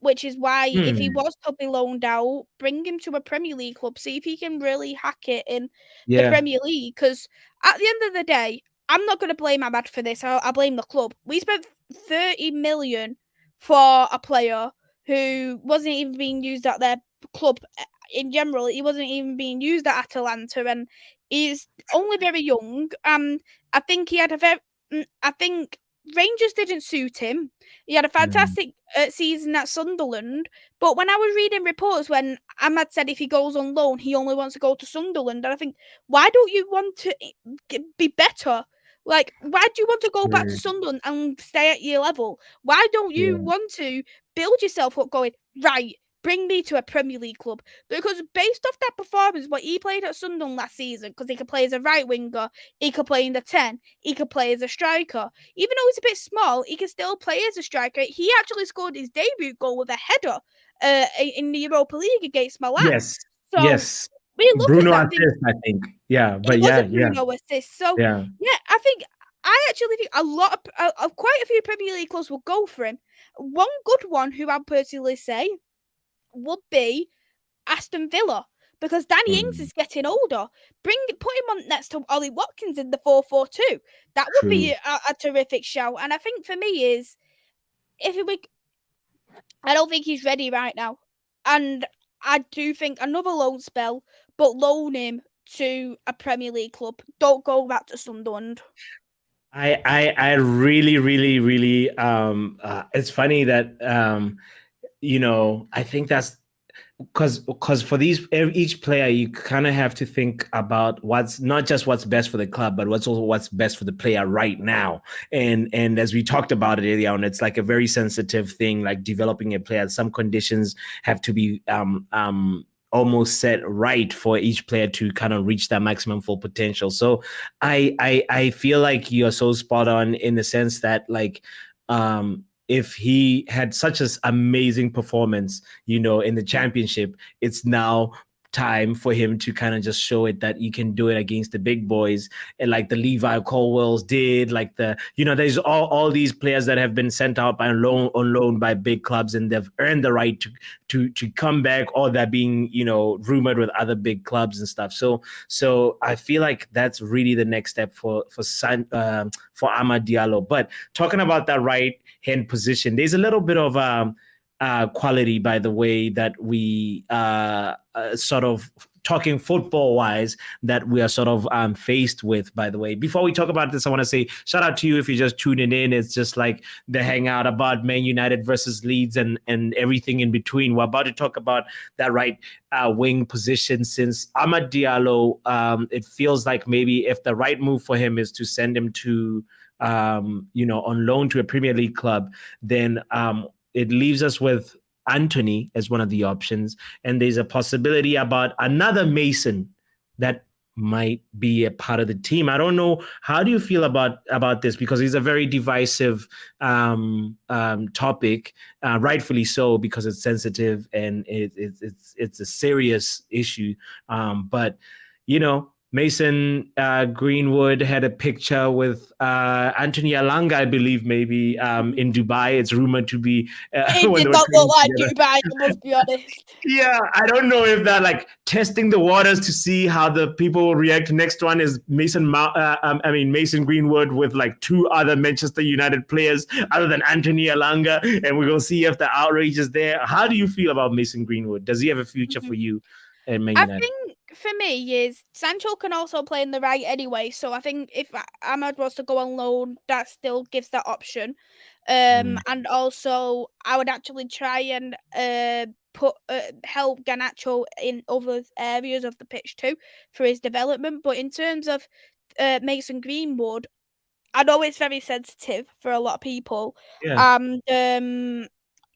Which is why if he was to be loaned out, bring him to a Premier League club, see if he can really hack it in the Premier League. Because at the end of the day, I'm not going to blame Ahmad for this. I blame the club. We spent 30 million for a player who wasn't even being used at their club in general. He wasn't even being used at Atalanta, and he's only very young. I think he had I think Rangers didn't suit him. He had a fantastic season at Sunderland, but when I was reading reports when Ahmad said if he goes on loan, he only wants to go to Sunderland, and I think, why don't you want to be better? Like, why do you want to go back to Sunderland and stay at your level? Why don't you want to build yourself up going, right, bring me to a Premier League club. Because based off that performance, what he played at Sunderland last season, because he could play as a right winger, he could play in the 10, he could play as a striker. Even though he's a bit small, he can still play as a striker. He actually scored his debut goal with a header in the Europa League against Milan. Yes. So yes. we look Bruno at that. assist, I think. Yeah, but It yeah, was a Bruno assist. So yeah. I actually think quite a few Premier League clubs will go for him. One good one, who I'd personally say, would be Aston Villa, because Danny Ings is getting older. Put him on next to Ollie Watkins in the 4-4-2. That would be a terrific shout. And I think for me is, I don't think he's ready right now, and I do think another loan spell, but loan him to a Premier League club. Don't go back to Sunderland. I really, really, really, it's funny that, I think that's because for each player, you kind of have to think about what's not just what's best for the club, but what's best for the player right now. And as we talked about it earlier on, it's like a very sensitive thing, like developing a player. Some conditions have to be almost set right for each player to kind of reach that maximum full potential. So I feel like you're so spot on in the sense that, like, if he had such an amazing performance, in the championship, it's now time for him to kind of just show it that you can do it against the big boys, and like the Levi Colwells did, like there's all these players that have been sent out on loan by big clubs, and they've earned the right to come back, or they're being rumored with other big clubs and stuff. So I feel like that's really the next step for Amad Diallo. But talking about that right hand position, there's a little bit of quality, by the way, that we sort of talking football wise, that we are sort of faced with, by the way. Before we talk about this, I want to say shout out to you if you're just tuning in. It's just like the hangout about Man United versus Leeds and everything in between. We're about to talk about that right wing position, since Amad Diallo, it feels like maybe if the right move for him is to send him to on loan to a Premier League club, then it leaves us with Antony as one of the options. And there's a possibility about another Mason that might be a part of the team. I don't know. How do you feel about this? Because it's a very divisive topic, rightfully so, because it's sensitive and it's a serious issue. But Mason Greenwood had a picture with Antony Alanga, I believe, maybe in Dubai. It's rumored to be. It did not look like Dubai, I must be honest. Yeah, I don't know if they're like testing the waters to see how the people will react. Next one is Mason Greenwood with like two other Manchester United players other than Antony Alanga, and we're gonna see if the outrage is there. How do you feel about Mason Greenwood? Does he have a future for you at Man United? I think for me is Sancho can also play in the right anyway, so I think if Amad was to go on loan, that still gives that option. And also I would actually try and help Garnacho in other areas of the pitch too for his development. But in terms of Mason Greenwood, I know it's very sensitive for a lot of people. Yeah.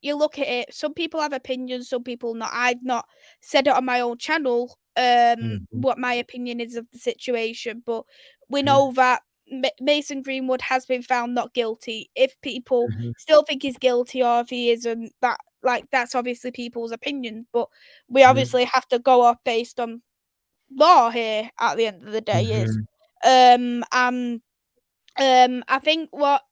You look at it, some people have opinions, some people not. I've not said it on my own channel, what my opinion is of the situation, but we know that Mason Greenwood has been found not guilty. If people still think he's guilty or if he isn't, that's obviously people's opinion, but we obviously have to go off based on law here at the end of the day. I think what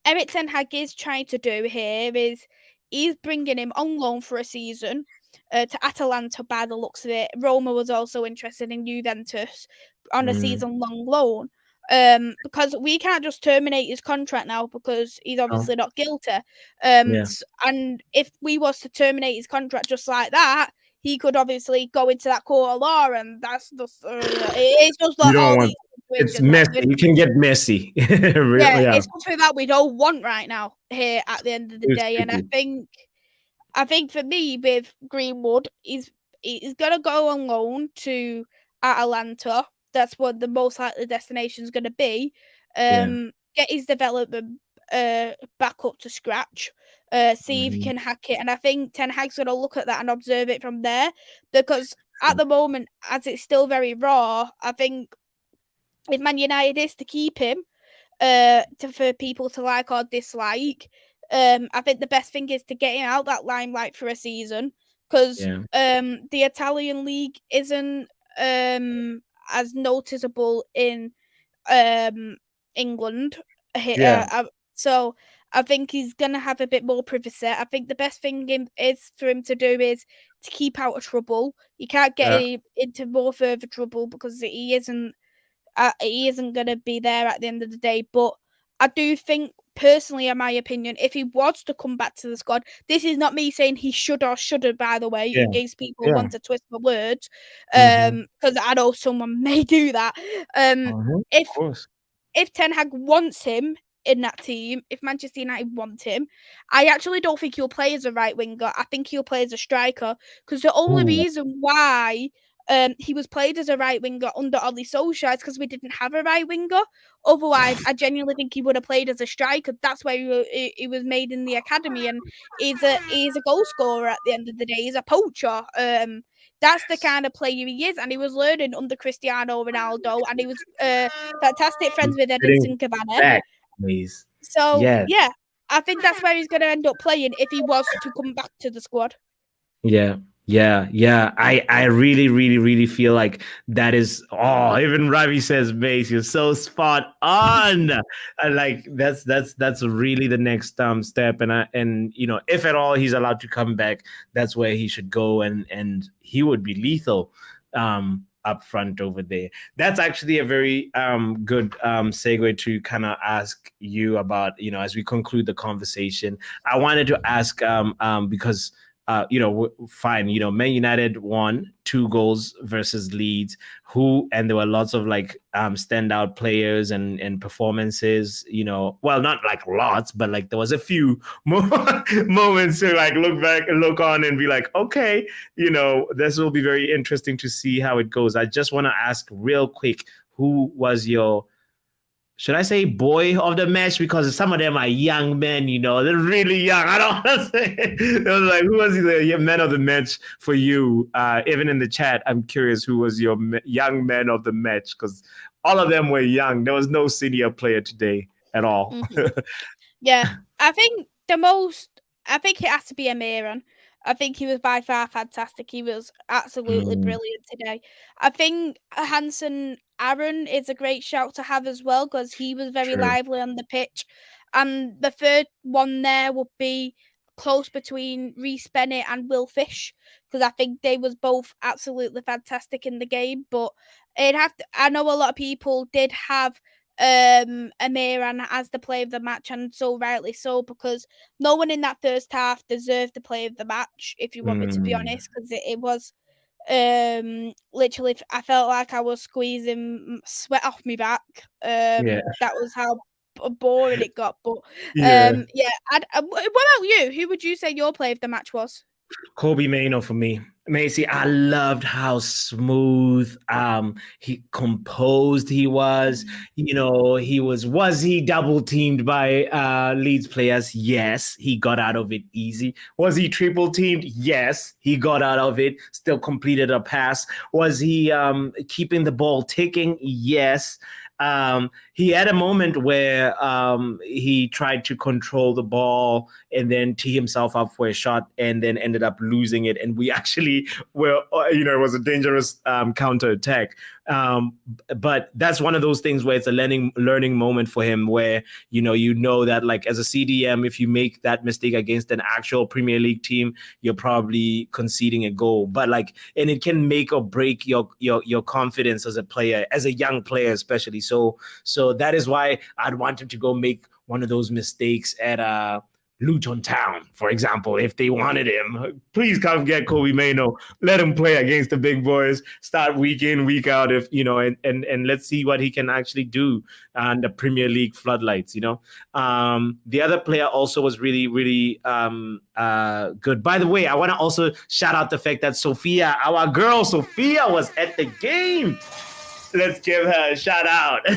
eriktenhag is trying to do here is he's bringing him on loan for a season to Atalanta by the looks of it. Roma was also interested in Juventus on a season-long loan, because we can't just terminate his contract now because he's obviously not guilty. And if we was to terminate his contract just like that, he could obviously go into that court of law, and that's just it's just like all these. It's messy. You can get messy. It's something that we don't want right now here at the end of the day. And I think for me with Greenwood, he's gonna go on loan to Atalanta. That's what the most likely destination is gonna be. Get his development back up to scratch, see if he can hack it. And I think Ten Hag's going to look at that and observe it from there, because at the moment, as it's still very raw, I think if Man United is to keep him, for people to like or dislike, I think the best thing is to get him out that limelight for a season, because the Italian league isn't as noticeable in England. So I think he's gonna have a bit more privacy. I think the best thing is for him to do is to keep out of trouble. You can't get into more further trouble, because he isn't going to be there at the end of the day. But I do think, personally, in my opinion, if he was to come back to the squad, this is not me saying he should or shouldn't, by the way, in case people want to twist my words, because I know someone may do that. If Ten Hag wants him in that team, if Manchester United want him, I actually don't think he'll play as a right winger. I think he'll play as a striker, because the only reason why he was played as a right winger under Ole Solskjaer is because we didn't have a right winger. Otherwise, I genuinely think he would have played as a striker. That's why he was made in the academy, and he's a goal scorer at the end of the day. He's a poacher. That's the kind of player he is, and he was learning under Cristiano Ronaldo, and he was fantastic friends with Edinson Cavani. So yeah, I think that's where he's going to end up playing if he was to come back to the squad. Yeah. I really, really, really feel like that is. Oh, even Ravi says, "Mace, you're so spot on." Like that's really the next step. And if at all he's allowed to come back, that's where he should go, and he would be lethal up front over there. That's actually a very good segue to kind of ask you about, as we conclude the conversation. I wanted to ask because. Fine. Man United won 2 goals versus Leeds, and there were lots of standout players and performances. Well, not like lots, but there was a few moments to look back and look on and be like, okay, this will be very interesting to see how it goes. I just want to ask real quick, who was your, should I say, boy of the match? Because some of them are young men, they're really young. I don't want to say it. Was like, who was the man of the match for you? Even in the chat, I'm curious who was your young man of the match, because all of them were young. There was no senior player today at all. Yeah, I think it has to be Amiran. I think he was by far fantastic. He was absolutely brilliant today. I think Hansen Aaron is a great shout to have as well, because he was very lively on the pitch. And the third one there would be close between Reece Bennett and Will Fish, because I think they was both absolutely fantastic in the game. But I know a lot of people did have Amiran as the player of the match, and so rightly so, because no one in that first half deserved the player of the match, if you want me to be honest, because it was literally, I felt like I was squeezing sweat off my back. That was how boring it got. But what about you? Who would you say your player of the match was? Kobbie Mainoo for me. Maisy, I loved how smooth, he composed he was. Was he double teamed by Leeds players? Yes, he got out of it easy. Was he triple teamed? Yes, he got out of it, still completed a pass. Was he keeping the ball ticking? Yes. He had a moment where he tried to control the ball and then tee himself up for a shot and then ended up losing it. And we actually were, it was a dangerous counter attack. But that's one of those things where it's a learning moment for him, where, that as a CDM, if you make that mistake against an actual Premier League team, you're probably conceding a goal. But and it can make or break your confidence as a player, as a young player, especially. So that is why I'd want him to go make one of those mistakes at Luton Town, for example. If they wanted him, please come get Kobbie Mainoo. Let him play against the big boys. Start week in, week out. If and let's see what he can actually do on the Premier League floodlights. The other player also was really, really good. By the way, I want to also shout out the fact that Sophia, our girl Sophia, was at the game. let's give her a shout out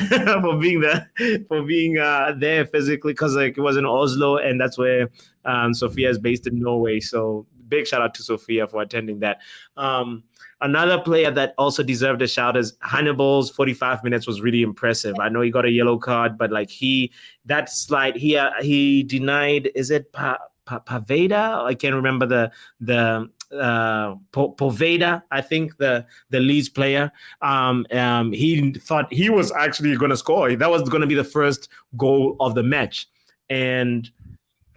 for being there physically, because like it was in Oslo, and that's where Sophia is based in Norway. So big shout out to Sophia for attending that. Another player that also deserved a shout is Hannibal's 45 minutes was really impressive. I know he got a yellow card, but like that slide he denied, is it Paveda? I can't remember the Poveda, I think the Leeds player. He thought he was actually going to score. That was going to be the first goal of the match, and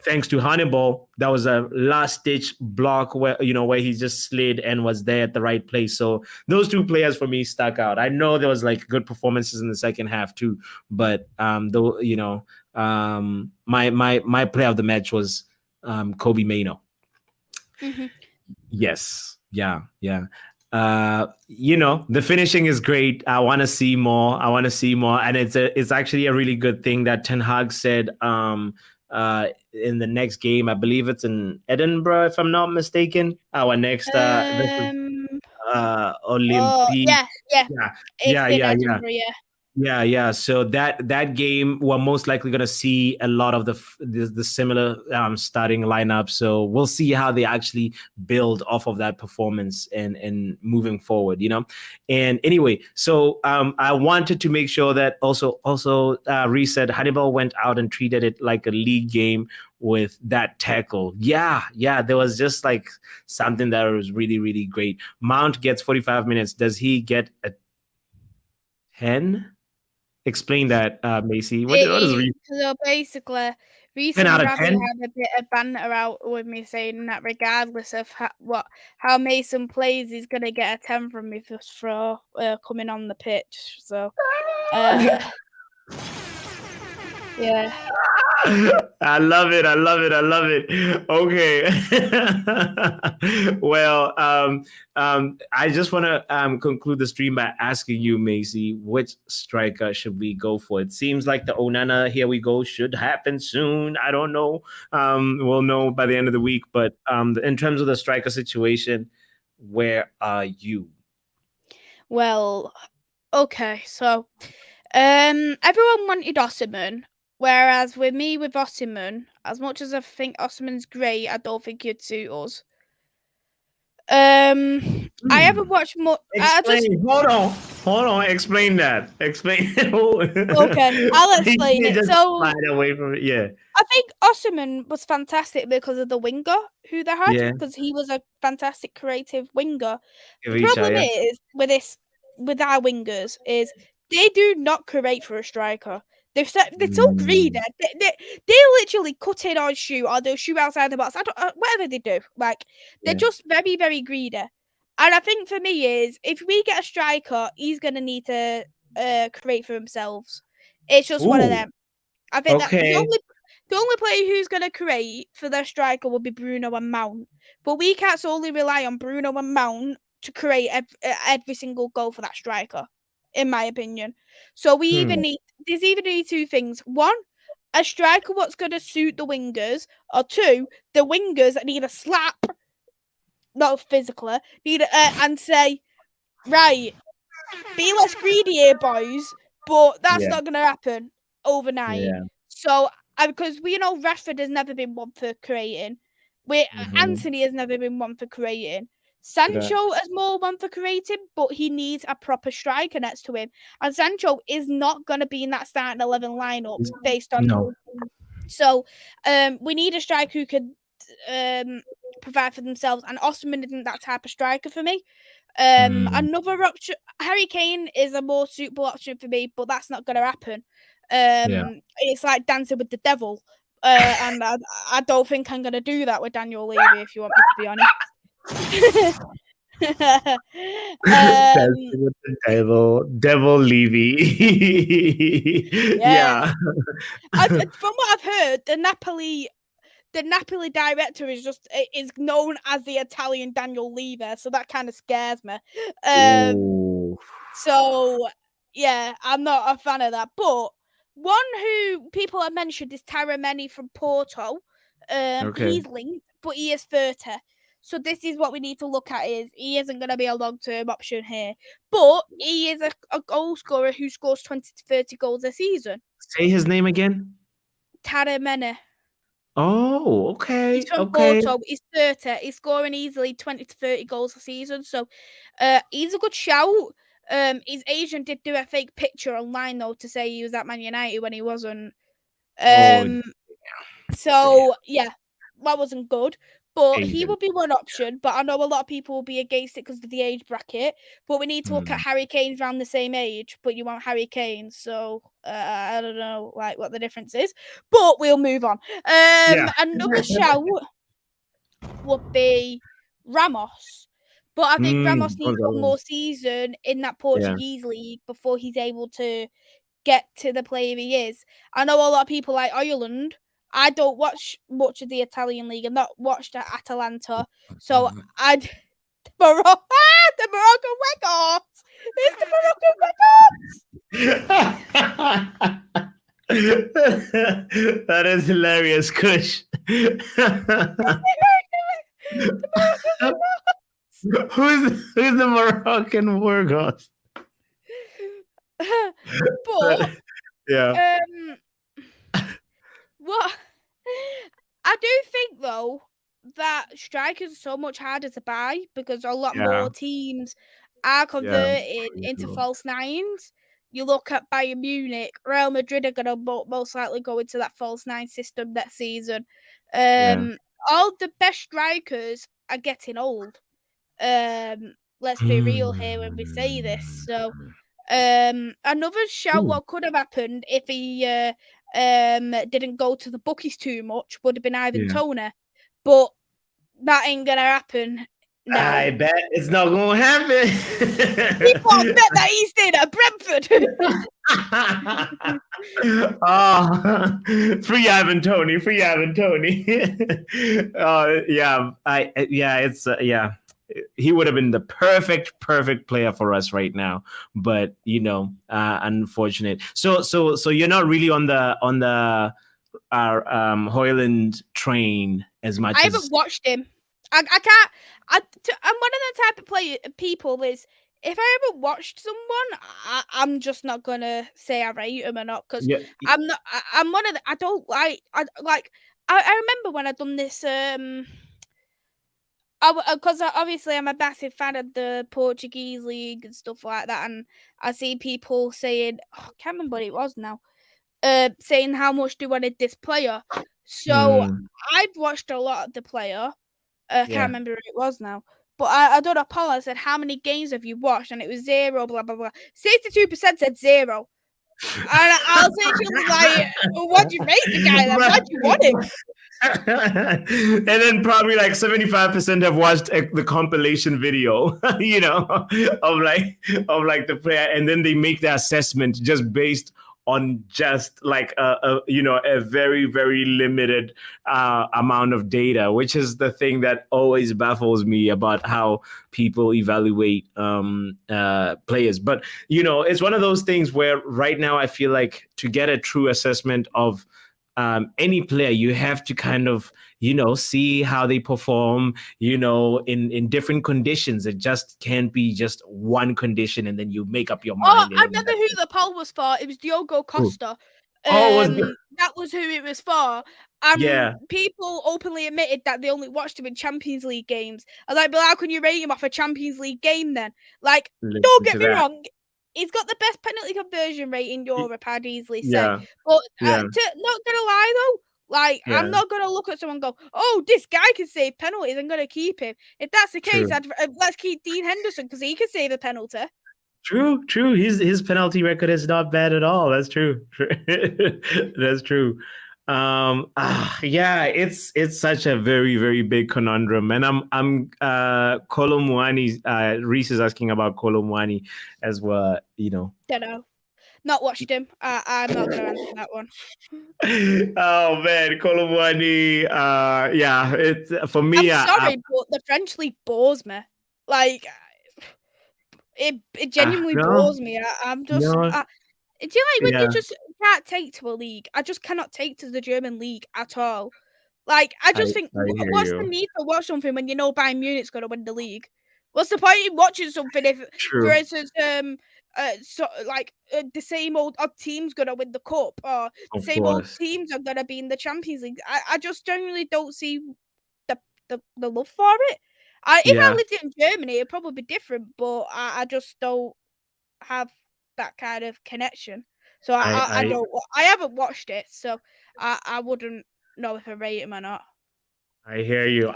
thanks to Hannibal, that was a last-ditch block where he just slid and was there at the right place. So those two players for me stuck out. I know there was like good performances in the second half too, but my player of the match was Kobe Maino. Mm-hmm. Yes. Yeah. The finishing is great. I want to see more. And it's actually a really good thing that Ten Hag said in the next game. I believe it's in Edinburgh, if I'm not mistaken. Our next Olympic. It's in Edinburgh, Yeah. So that game, we're most likely going to see a lot of the similar starting lineup. So we'll see how they actually build off of that performance and moving forward. And anyway, so I wanted to make sure that also Reece said Hannibal went out and treated it like a league game with that tackle. Yeah. There was just like something that was really, really great. Mount gets 45 minutes. Does he get a 10? Explain that, Maisy. What is Reece? So basically, Reece and Ravi had a bit of banter out with me, saying that regardless of how Mason plays, he's gonna get a 10 from me for coming on the pitch. So, yeah. I love it. Okay. Well, I just want to conclude the stream by asking you, Maisy, which striker should we go for? It seems like the Onana "here we go" should happen soon. I don't know. We'll know by the end of the week. But in terms of the striker situation, where are you? Well, okay. So, everyone wanted Osimhen. Whereas with Osimhen, as much as I think Osimhen's great, I don't think he'd suit us. I haven't watched much. Hold on. Explain that. Explain. Okay, I'll explain it. So, slide away from it. Yeah. I think Osimhen was fantastic because of the winger who they had, because he was a fantastic creative winger. The problem is with our wingers is they do not create for a striker. They're so greedy. They literally cut in or shoot, or they'll shoot outside the box. Whatever they do, like they're just very, very greedy. And I think for me is if we get a striker, he's gonna need to create for themselves. It's just one of them. I think that the only player who's gonna create for their striker will be Bruno and Mount. But we can't solely rely on Bruno and Mount to create every single goal for that striker, in my opinion. So there's either need two things. One, a striker what's going to suit the wingers, or two, the wingers need a slap, not physically, and say, right, be less greedy here, boys, but that's not going to happen overnight. Yeah. So, because we know Rashford has never been one for creating. Antony has never been one for creating. Sancho is more one for creating, but he needs a proper striker next to him. And Sancho is not going to be in that starting 11 lineup based on... No. So, we need a striker who could provide for themselves. And Osimhen isn't that type of striker for me. Another option, Harry Kane is a more suitable option for me, but that's not going to happen. It's like dancing with the devil. And I don't think I'm going to do that with Daniel Levy, if you want me to be honest. Dancing with the devil Levy. Yeah. From what I've heard, the Napoli director is known as the Italian Daniel Levy, so that kind of scares me. So yeah, I'm not a fan of that. But one who people have mentioned is Tyrone from Porto. He's linked, but he is 30. So this is what we need to look at: is he isn't going to be a long-term option here, but he is a goal scorer who scores 20 to 30 goals a season. Say his name again. Taremene. Oh, He's okay, from okay. Porto. He's 30. He's scoring easily 20 to 30 goals a season. So he's a good shout. His agent did do a fake picture online, though, to say he was at Man United when he wasn't. Oh, So, yeah, that wasn't good. But he agent. would be one option. But I know a lot of people will be against it because of the age bracket. But we need to look at Harry Kane's around the same age. But you want Harry Kane. So, I don't know like what the difference is. But we'll move on. Yeah. Another shout would be Ramos. But I think Ramos needs one more season in that Portuguese league before he's able to get to the player he is. I know a lot of people like Ireland. I don't watch much of the Italian league. I've not watched Atalanta. So I'd the Moroccan Records. It's the Moroccan Records. That is hilarious, Kush. Who's the Moroccan Burgos? But yeah. What I do think though that strikers are so much harder to buy because a lot more teams are converting into false nines. You look at Bayern Munich, Real Madrid are going to most likely go into that false nine system next season. All the best strikers are getting old. Let's be real here when we say this. So, another shout what could have happened if he didn't go to the bookies too much would have been Ivan Toney, but that ain't gonna happen. No. I bet it's not gonna happen. People bet that he's staying at Brentford. Free Ivan Toney. He would have been the perfect player for us right now, but unfortunate. So you're not really on the Haaland train as much. I haven't watched him. I can't. I'm one of the type of people is if I haven't watched someone, I'm just not gonna say I rate him or not because I'm not. I'm one of the. I don't like. I remember when I done this. Because obviously I'm a massive fan of the Portuguese league and stuff like that, and I see people saying, I can't remember what it was now, saying how much they wanted this player. So I've watched a lot of the player. I can't remember who it was now. But I done a poll. I said, how many games have you watched? And it was 0, blah, blah, blah. 62% said 0. And I was thinking, like, well, why'd you rate the guy then? Why'd you want him? And then probably like 75% have watched the compilation video, of the player, and then they make the assessment just based on just like a very, very limited amount of data, which is the thing that always baffles me about how people evaluate players. But it's one of those things where right now I feel like to get a true assessment of any player, you have to kind of, see how they perform, in different conditions. It just can't be just one condition and then you make up your mind. I remember who the poll was for. It was Diogo Costa. That was who it was for. People openly admitted that they only watched him in Champions League games. I was like, but how can you rate him off a Champions League game then? Like, don't get me wrong. He's got the best penalty conversion rate in Europe, I'd easily say. But not gonna lie though, like I'm not gonna look at someone and go, "Oh, this guy can save penalties. I'm gonna keep him." If that's the case, let's keep Dean Henderson because he can save a penalty. True. His penalty record is not bad at all. That's true. That's true. It's such a very, very big conundrum, and I'm Kolo Muani. Reese is asking about Kolo Muani as well. Don't know. Not watched him. I'm not gonna answer that one. Oh man, Kolo Muani. It's for me. I'm sorry, but the French league bores me. Like it genuinely bores me. I'm just. Do you like when you just can't take to a league? I just cannot take to the German league at all. Like, I just think, I hear what's the you. need to watch something when you know Bayern Munich's going to win the league? What's the point in watching something if, for True. instance, the same old team's going to win the cup, or the Of same old course. teams are going to be in the Champions League? I just generally don't see the love for it. If I Yeah. lived in Germany, it'd probably be different, but I just don't have that kind of connection. So I I don't. I haven't watched it, so I wouldn't know if I rate him or not. I hear you.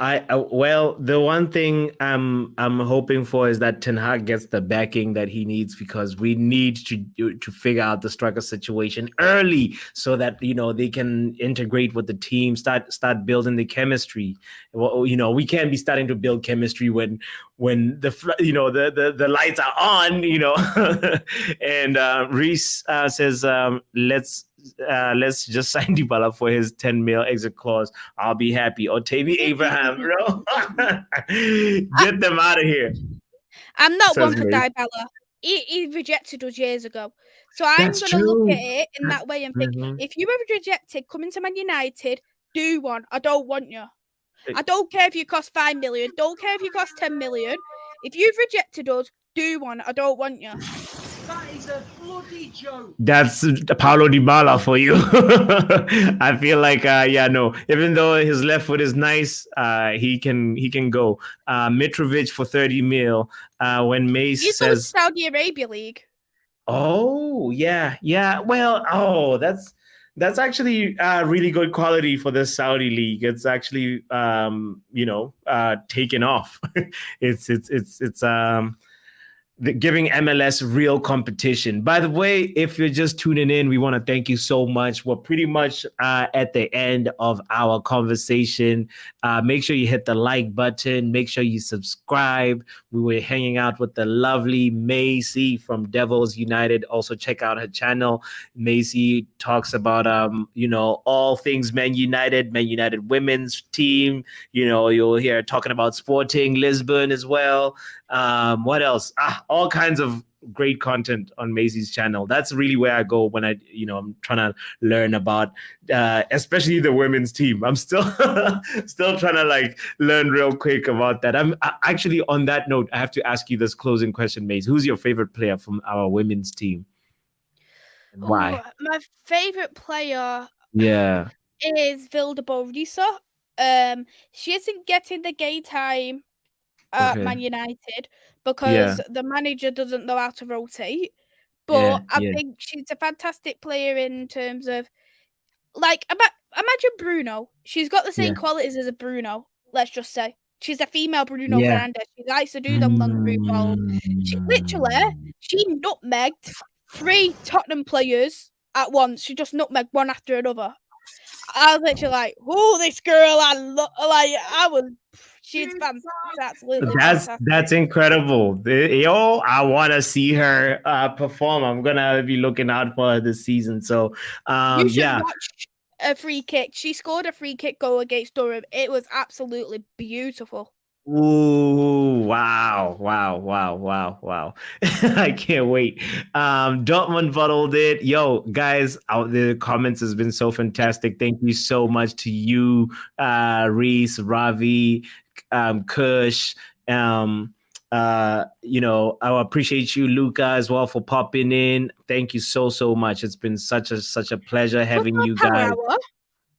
Well, the one thing I'm hoping for is that Ten Hag gets the backing that he needs, because we need to figure out the striker situation early so that they can integrate with the team, start building the chemistry. Well, we can't be starting to build chemistry when the lights are on, and Reese says let's just sign Dybala for his 10 mil exit clause. I'll be happy. Or Tammy Abraham, bro. Get them out of here. I'm not Says one for me. Dybala. He rejected us years ago. So I'm That's going to look at true. it in that way and think, if you were rejected coming to Man United, do one. I don't want you. I don't care if you cost 5 million. Don't care if you cost 10 million. If you've rejected us, do one. I don't want you. That is a bloody joke. That's Paulo Dybala for you. I feel like no. Even though his left foot is nice, he can go. Mitrovic for 30 mil. When Mace He's going to says, Saudi Arabia League. "Oh yeah." Well, that's actually really good quality for the Saudi league. It's actually taken off. it's giving MLS real competition. By the way, if you're just tuning in, we want to thank you so much. We're pretty much at the end of our conversation. Make sure you hit the like button. Make sure you subscribe. We were hanging out with the lovely Maisy from Devils United. Also check out her channel. Maisy talks about all things Man United women's team. You'll hear talking about Sporting Lisbon as well. What else? All kinds of great content on Maisy's channel. That's really where I go when I'm trying to learn about, especially the women's team. I'm still trying to learn real quick about that. Actually, on that note, I have to ask you this closing question, Mace. Who's your favorite player from our women's team? And why? My favorite player Yeah. is Vilda Borisa. She isn't getting the game time at Okay. Man United because Yeah. the manager doesn't know how to rotate. Yeah. But I Yeah. think she's a fantastic player in terms of, imagine Bruno. She's got the same Yeah. qualities as a Bruno, let's just say. She's a female Bruno Yeah. Fernandes. She likes to do them long through balls. She nutmegged 3 Tottenham players at once. She just nutmegged one after another. I was literally like, "Oh, this girl! She's absolutely fantastic." That's incredible. I want to see her perform. I'm gonna be looking out for her this season. So, You should yeah. watch a free kick. She scored a free kick goal against Durham. It was absolutely beautiful. Ooh, wow. I can't wait. Dortmund bottled it. Yo, guys, the comments has been so fantastic. Thank you so much to you, Reese, Ravi, Kush. I appreciate you, Luca, as well, for popping in. Thank you so much. It's been such a pleasure having you Power guys. hour.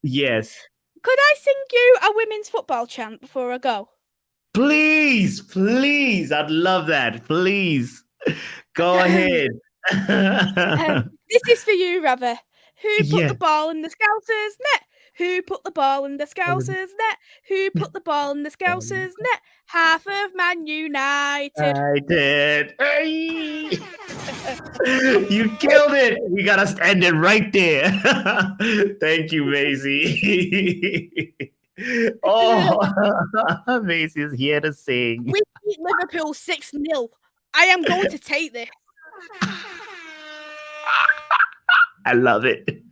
Yes. Could I sing you a women's football chant before I go? Please, I'd love that. Please, go ahead. This is for you, Ravi. Who put Yeah. the ball in the Scousers' net? Who put the ball in the Scousers' net? Who put the ball in the Scousers' net? Half of Man United. I did. Hey! You killed it. We gotta end it right there. Thank you, Maisy. Maisy is here to sing. We beat Liverpool 6-0. I am going to take this. I love it.